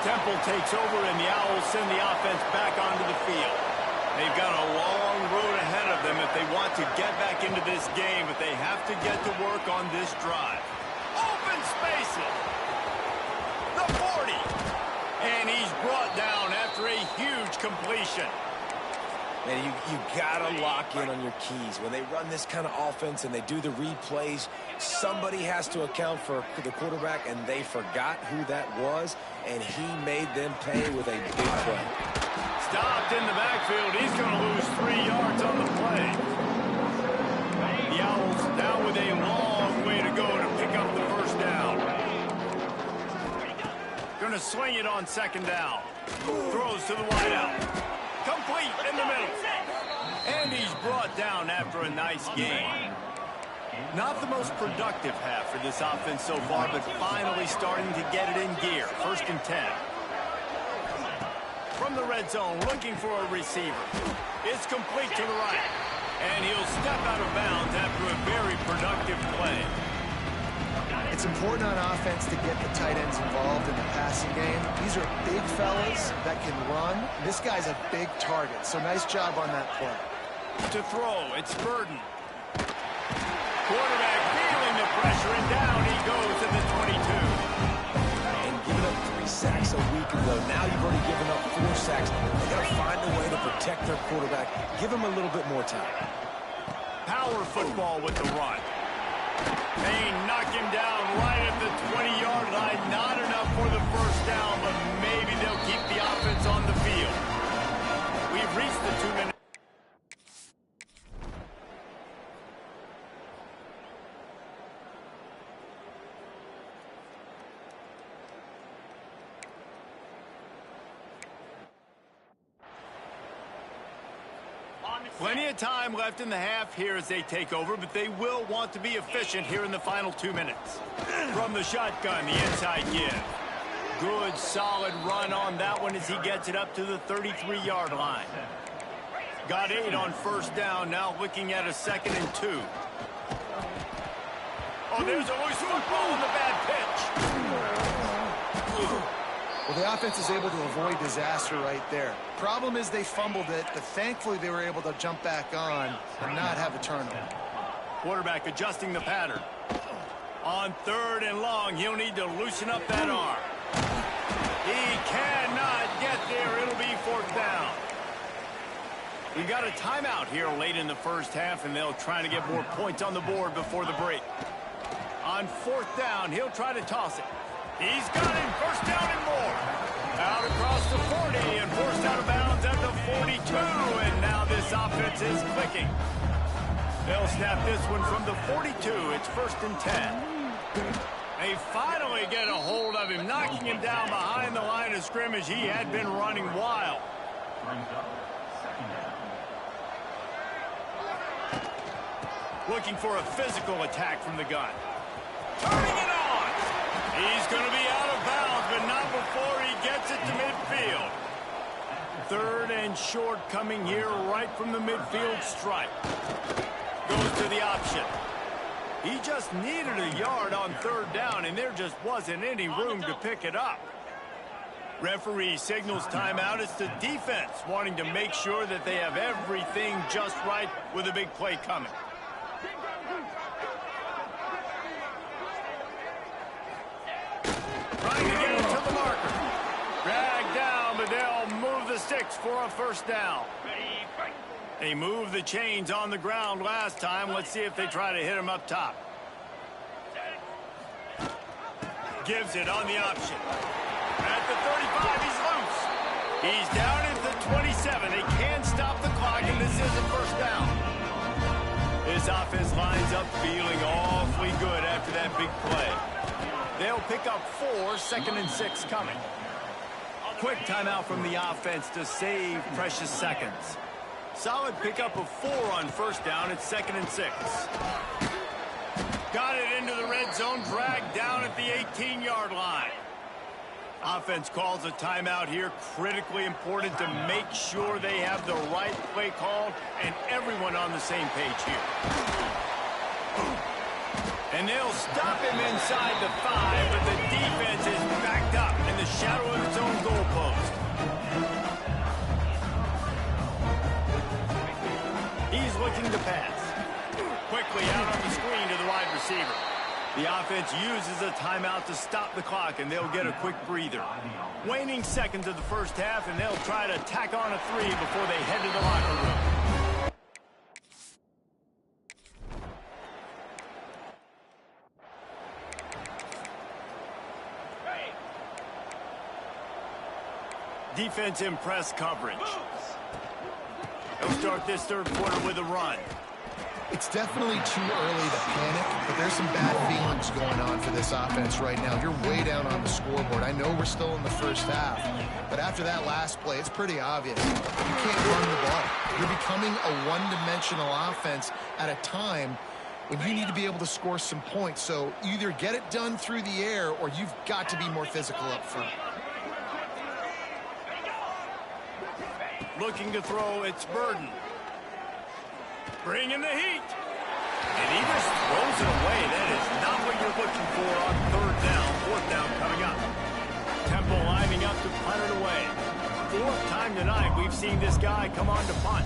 Temple takes over, and the Owls send the offense back onto the field. They've got a long road ahead of them if they want to get back into this game, but they have to get to work on this drive. Open spaces. The 40. And he's brought down after a huge completion. Man, you gotta lock in on your keys. When they run this kind of offense and they do the replays, somebody has to account for the quarterback, and they forgot who that was, and he made them pay with a big play. Stopped in the backfield. He's going to lose 3 yards on the play. The Owls now with a long way to go to pick up the first down. Going to swing it on second down. Throws to the wideout. Complete in the middle. And he's brought down after a nice gain. Not the most productive half for this offense so far, but finally starting to get it in gear. 1st and 10. From the red zone, looking for a receiver. It's complete to the right. And he'll step out of bounds after a very productive play. It's important on offense to get the tight ends involved in the passing game. These are big fellas that can run. This guy's a big target, so nice job on that play. To throw, it's Burden. Quarterback feeling the pressure, and down he goes at the 22. And giving up 3 sacks a week ago. Now you've already given up 4 sacks. They got to find a way to protect their quarterback. Give him a little bit more time. Power football with the run. They knock him down right at the 20-yard line. Not enough for the first down, but maybe they'll keep the offense on the field. We've reached the 2-minute. Plenty of time left in the half here as they take over, but they will want to be efficient here in the final 2 minutes. From the shotgun, the inside give. Good, solid run on that one as he gets it up to the 33-yard line. Got 8 on first down, now looking at a 2nd and 2. Oh, there's a loose football on the bad pitch. Well, the offense is able to avoid disaster right there. Problem is they fumbled it, but thankfully they were able to jump back on and not have a turnover. Quarterback adjusting the pattern. On 3rd and long, he'll need to loosen up that arm. He cannot get there. It'll be 4th down. We've got a timeout here late in the first half, and they'll try to get more points on the board before the break. On 4th down, he'll try to toss it. He's got him. 1st down and more. Out across the 40 and forced out of bounds at the 42. And now this offense is clicking. They'll snap this one from the 42. It's 1st and 10. They finally get a hold of him, knocking him down behind the line of scrimmage. He had been running wild. Looking for a physical attack from the gun. Turning it on. He's going to be out of bounds, but not before he gets it to midfield. 3rd and short coming here right from the midfield stripe. Goes to the option. He just needed a yard on 3rd down, and there just wasn't any room to pick it up. Referee signals timeout. It's the defense wanting to make sure that they have everything just right with a big play coming. Trying to get it to the marker. Dragged down, but they'll move the sticks for a 1st down. They moved the chains on the ground last time. Let's see if they try to hit him up top. Gives it on the option. At the 35, he's loose. He's down at the 27. They can stop the clock, and this is a 1st down. This offense lines up feeling awfully good after that big play. They'll pick up 4, 2nd and 6 coming. Quick timeout from the offense to save precious seconds. Solid pickup of 4 on 1st down. It's 2nd and 6. Got it into the red zone, dragged down at the 18-yard line. Offense calls a timeout here. Critically important to make sure they have the right play called and everyone on the same page here. And they'll stop him inside the 5, but the defense is backed up in the shadow of its own goalpost. He's looking to pass. Quickly out on the screen to the wide receiver. The offense uses a timeout to stop the clock, and they'll get a quick breather. Waning seconds of the first half, and they'll try to tack on a 3 before they head to the locker room. Defense in press coverage. They'll start this third quarter with a run. It's definitely too early to panic, but there's some bad feelings going on for this offense right now. You're way down on the scoreboard. I know we're still in the first half, but after that last play, it's pretty obvious. You can't run the ball. You're becoming a one-dimensional offense at a time when you need to be able to score some points. So either get it done through the air or you've got to be more physical up front. Looking to throw, it's Burden. Bringing the heat. And he just throws it away. That is not what you're looking for on third down. Fourth down coming up. Temple lining up to punt it away. Fourth time tonight we've seen this guy come on to punt.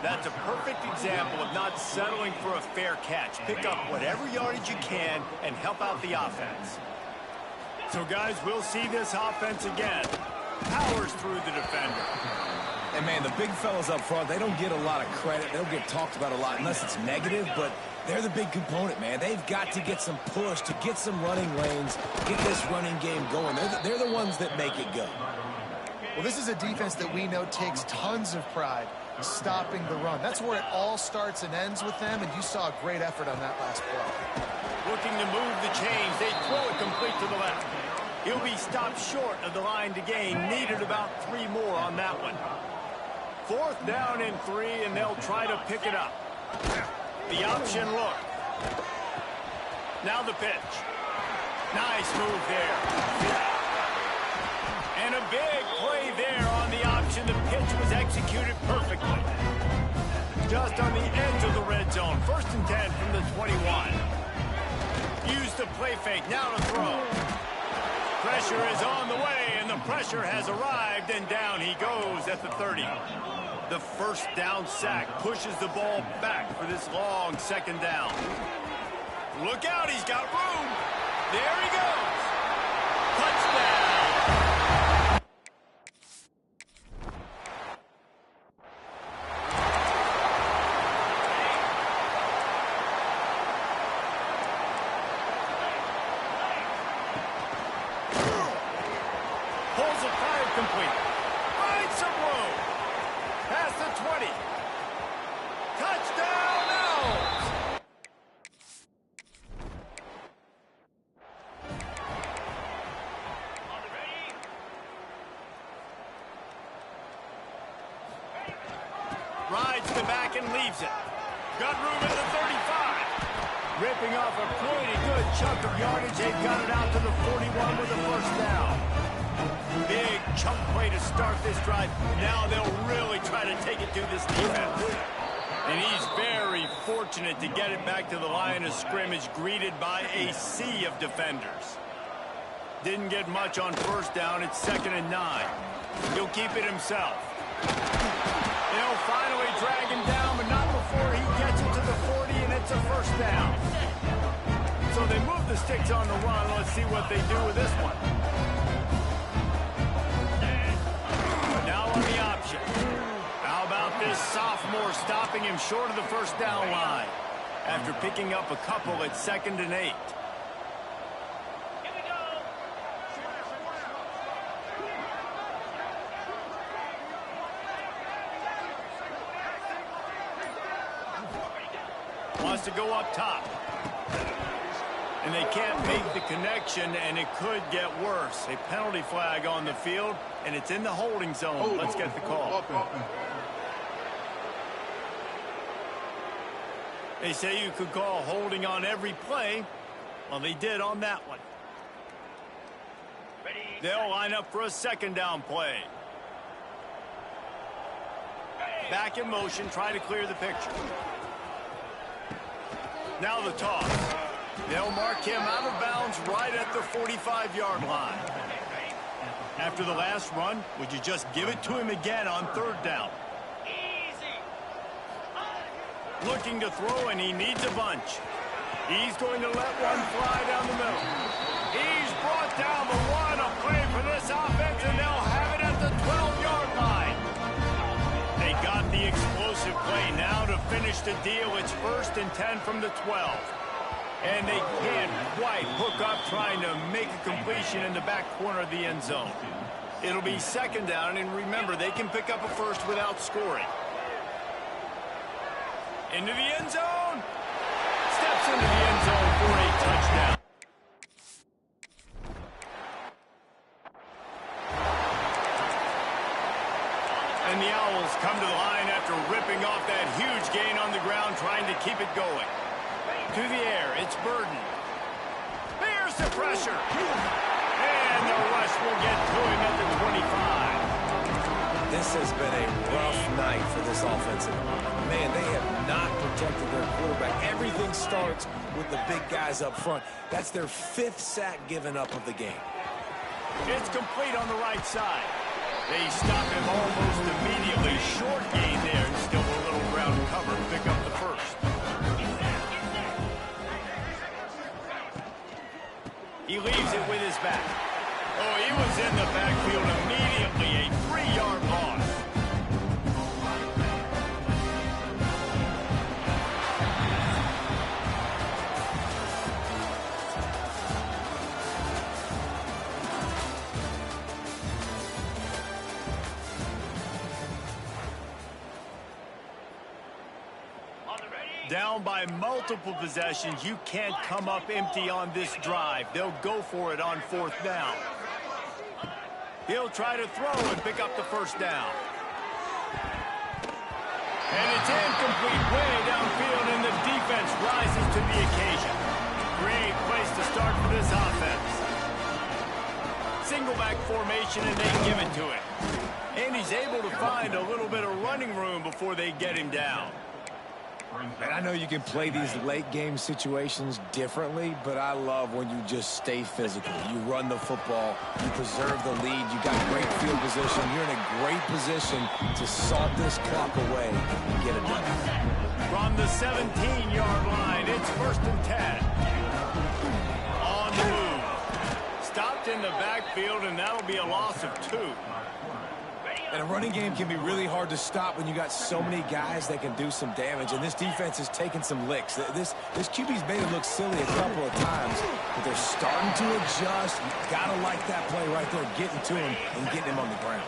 That's a perfect example of not settling for a fair catch. Pick up whatever yardage you can and help out the offense. So, guys, we'll see this offense again. Powers through the defender. And, man, the big fellas up front, they don't get a lot of credit. They don't get talked about a lot unless it's negative, but they're the big component, man. They've got to get some push, to get some running lanes, get this running game going. They're the ones that make it go. Well, this is a defense that we know takes tons of pride stopping the run. That's where it all starts and ends with them, and you saw a great effort on that last play. Looking to move the chains. They throw it complete to the left. He'll be stopped short of the line to gain. Needed about 3 more on that one. Fourth down and 3, and they'll try to pick it up. The option look. Now the pitch. Nice move there. And a big play there on the option. The pitch was executed perfectly. Just on the edge of the red zone. First and 10 from the 21. Use the play fake. Now to throw. Pressure is on the way, and the pressure has arrived, and down he goes at the 30. The first down sack pushes the ball back for this long second down. Look out, he's got room. There he goes. Touchdown. Pulls a 5 complete. Finds some room. Past the 20. Touchdown Owls! Rides the back and leaves it. Got room at the 35. Ripping off a pretty good chunk of yardage. They've got it out to the 41 with the first down. Big chunk play to start this drive. Now they'll really try to take it to this defense. And he's very fortunate to get it back to the line of scrimmage, greeted by a sea of defenders. Didn't get much on first down. It's 2nd and 9. He'll keep it himself. They'll finally drag him down, but not before he gets it to the 40, and it's a first down. So they move the sticks on the run. Let's see what they do with this one. Now on the option. How about this sophomore stopping him short of the first down line after picking up a couple at 2nd and 8. Wants to go up top. And they can't make the connection, and it could get worse. A penalty flag on the field, and it's in the holding zone. Let's get the call. They say you could call holding on every play. Well, they did on that one. They'll line up for a 2nd down play. Back in motion, try to clear the picture. Now the toss. They'll mark him out of bounds right at the 45-yard line. After the last run, would you just give it to him again on third down? Looking to throw, and he needs a bunch. He's going to let one fly down the middle. He's brought down, but what a play for this offense, and they'll have it at the 12-yard line. They got the explosive play now to finish the deal. It's 1st and 10 from the 12. And they can't quite hook up trying to make a completion in the back corner of the end zone. It'll be 2nd down, and remember, they can pick up a first without scoring. Into the end zone. Steps into the end zone for a touchdown. And the Owls come to the line after ripping off that huge gain on the ground, trying to keep it going. To the air, it's Burden. There's the pressure. And the rush will get to him at the 25. This has been a rough night for this offensive line. Man, they have not protected their quarterback. Everything starts with the big guys up front. That's their 5th sack given up of the game. It's complete on the right side. They stop him almost immediately. Short gain there, and still a little ground cover to pick up the first. He leaves it with his back. Oh, he was in the backfield immediately. A 3-yard loss. Down by multiple possessions, you can't come up empty on this drive. They'll go for it on 4th down. He'll try to throw and pick up the first down. And it's incomplete, way downfield, and the defense rises to the occasion. Great place to start for this offense. Single back formation, and they give it to him. And he's able to find a little bit of running room before they get him down. And I know you can play these late-game situations differently, but I love when you just stay physical. You run the football, you preserve the lead, you got great field position, you're in a great position to salt this clock away and get it done. From the 17-yard line, it's 1st and 10. On the move. Stopped in the backfield, and that'll be a loss of 2. And a running game can be really hard to stop when you got so many guys that can do some damage. And this defense is taking some licks. This QB's made it look silly a couple of times, but they're starting to adjust. Gotta like that play right there, getting to him and getting him on the ground.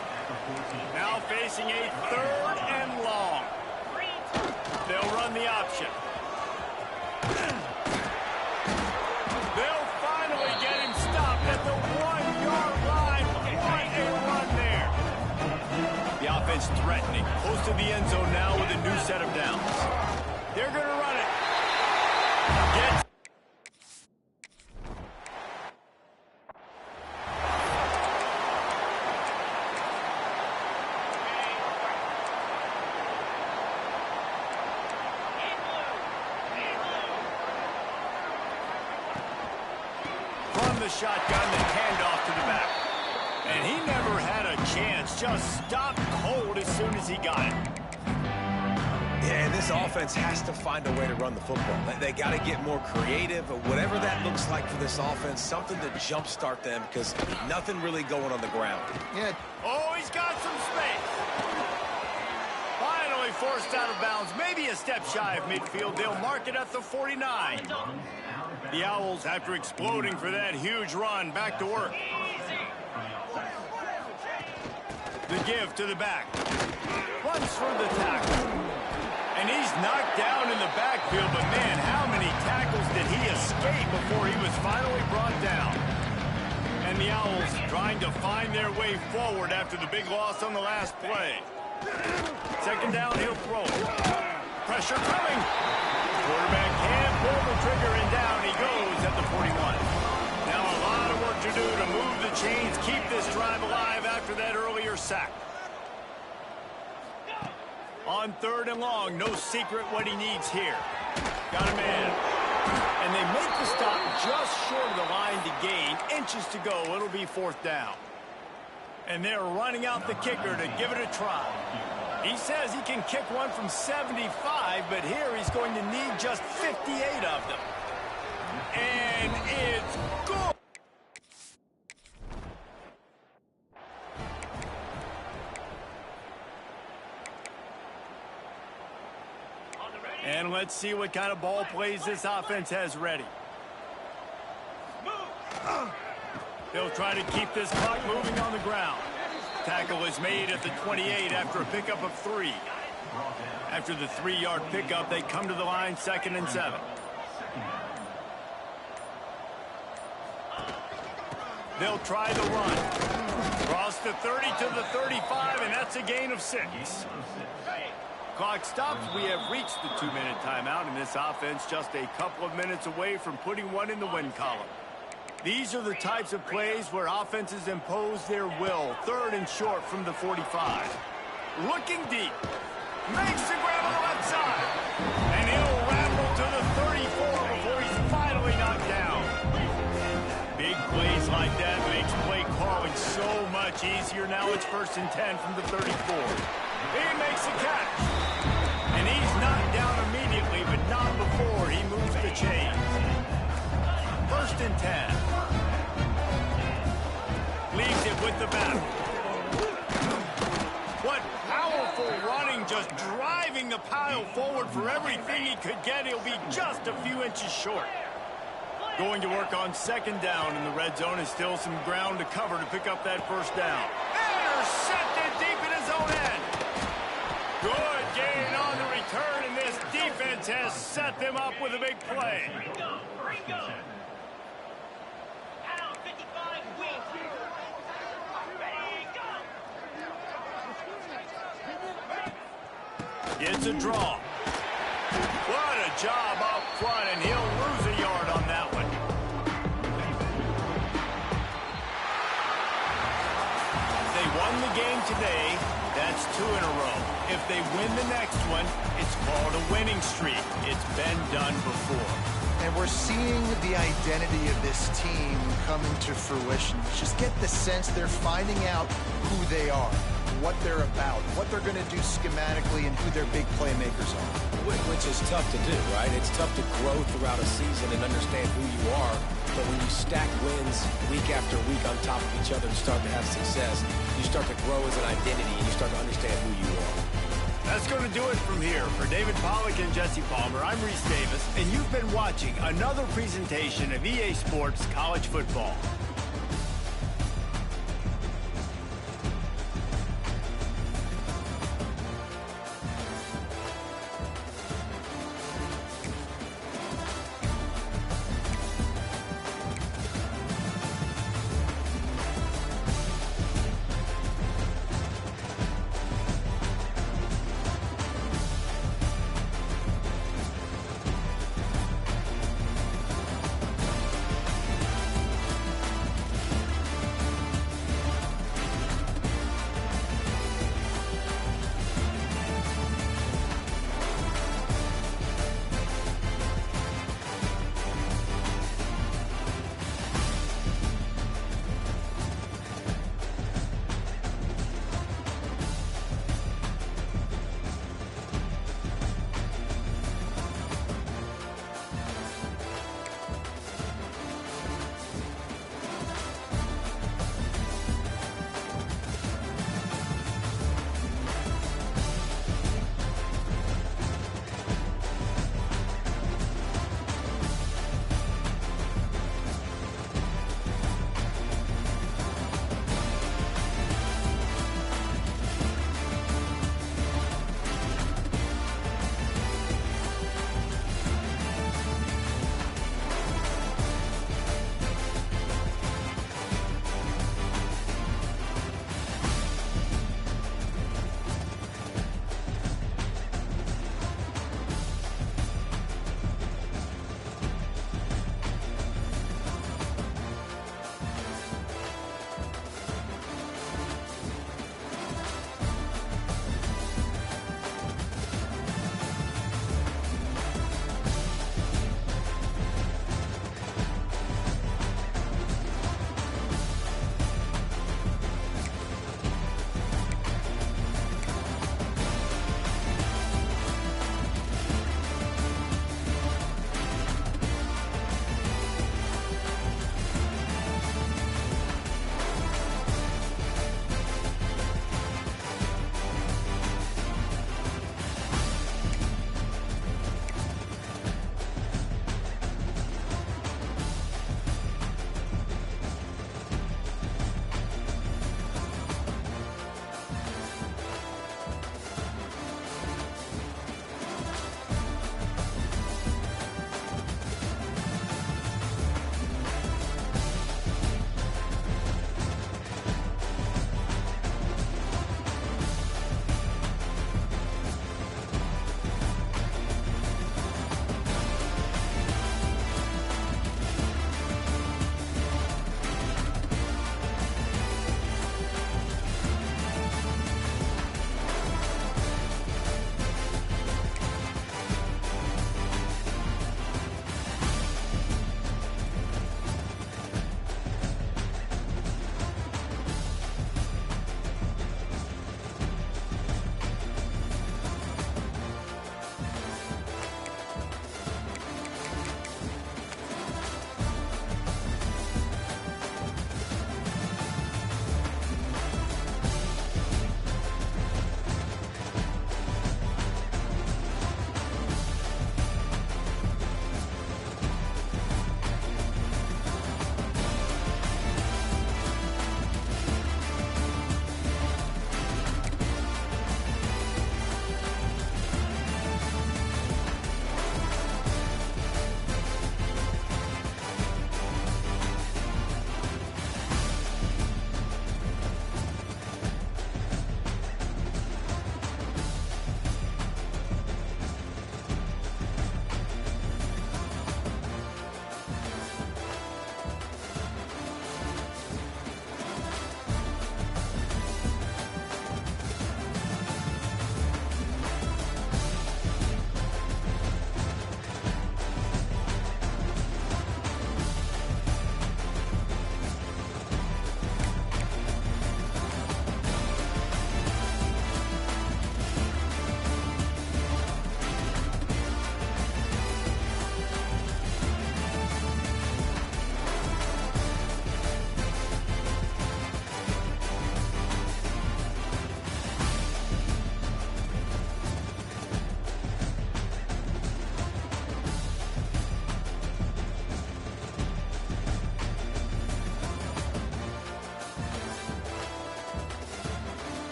Now facing a 3rd and long. They'll run the option. They'll finally get him stopped at the 1-yard line. What a run there. The offense threatening. Close to the end zone now with a new set of downs. They're going to run it. From the shotgun, the handoff to the back. And he never had a chance. Just stopped cold as soon as he got it. Yeah, and this offense has to find a way to run the football. They got to get more creative, or whatever that looks like for this offense, something to jumpstart them, because nothing really going on the ground. Yeah. Oh, he's got some space. Finally forced out of bounds. Maybe a step shy of midfield. They'll mark it at the 49. The Owls, after exploding for that huge run, back to work. The give to the back. Runs for the tackle. And he's knocked down in the backfield, but man, how many tackles did he escape before he was finally brought down? And the Owls trying to find their way forward after the big loss on the last play. 2nd down, he'll throw. Pressure coming. Quarterback can't pull the trigger, and down he goes at the 41. Now a lot of work to do to move the chains, keep this drive alive after that earlier sack. On 3rd and long, no secret what he needs here. Got a man. And they make the stop just short of the line to gain. Inches to go. It'll be 4th down. And they're running out the kicker to give it a try. He says he can kick one from 75, but here he's going to need just 58 of them. And it's good. And let's see what kind of ball plays this offense has ready. They'll try to keep this clock moving on the ground. Tackle is made at the 28 after a pickup of 3. After the 3-yard pickup, they come to the line 2nd and 7. They'll try the run. Cross the 30 to the 35, and that's a gain of 6. Clock stops. We have reached the 2-minute timeout, and this offense just a couple of minutes away from putting one in the win column. These are the types of plays where offenses impose their will. 3rd and short from the 45. Looking deep. Makes the grab on the left side. And he'll rattle to the 34 before he's finally knocked down. Big plays like that makes play calling so much easier. Now it's 1st and 10 from the 34. He makes the catch. And he's knocked down immediately, but not before he moves the chains. 1st and 10. Leaves it with the battle. What powerful running, just driving the pile forward for everything he could get. He'll be just a few inches short. Going to work on 2nd down in the red zone is still some ground to cover to pick up that 1st down. Intercepted deep in his own end. Good gain on the return, and this defense has set them up with a big play. It's a draw. What a job up front, and he'll lose a yard on that one. They won the game today. That's 2 in a row. If they win the next one, it's called a winning streak. It's been done before. And we're seeing the identity of this team come into fruition. Just get the sense they're finding out who they are, what they're about, what they're going to do schematically, and who their big playmakers are. Which is tough to do, right? It's tough to grow throughout a season and understand who you are. But when you stack wins week after week on top of each other and start to have success, you start to grow as an identity and you start to understand who you are. That's going to do it from here. For David Pollack and Jesse Palmer, I'm Reese Davis, and you've been watching another presentation of EA Sports College Football.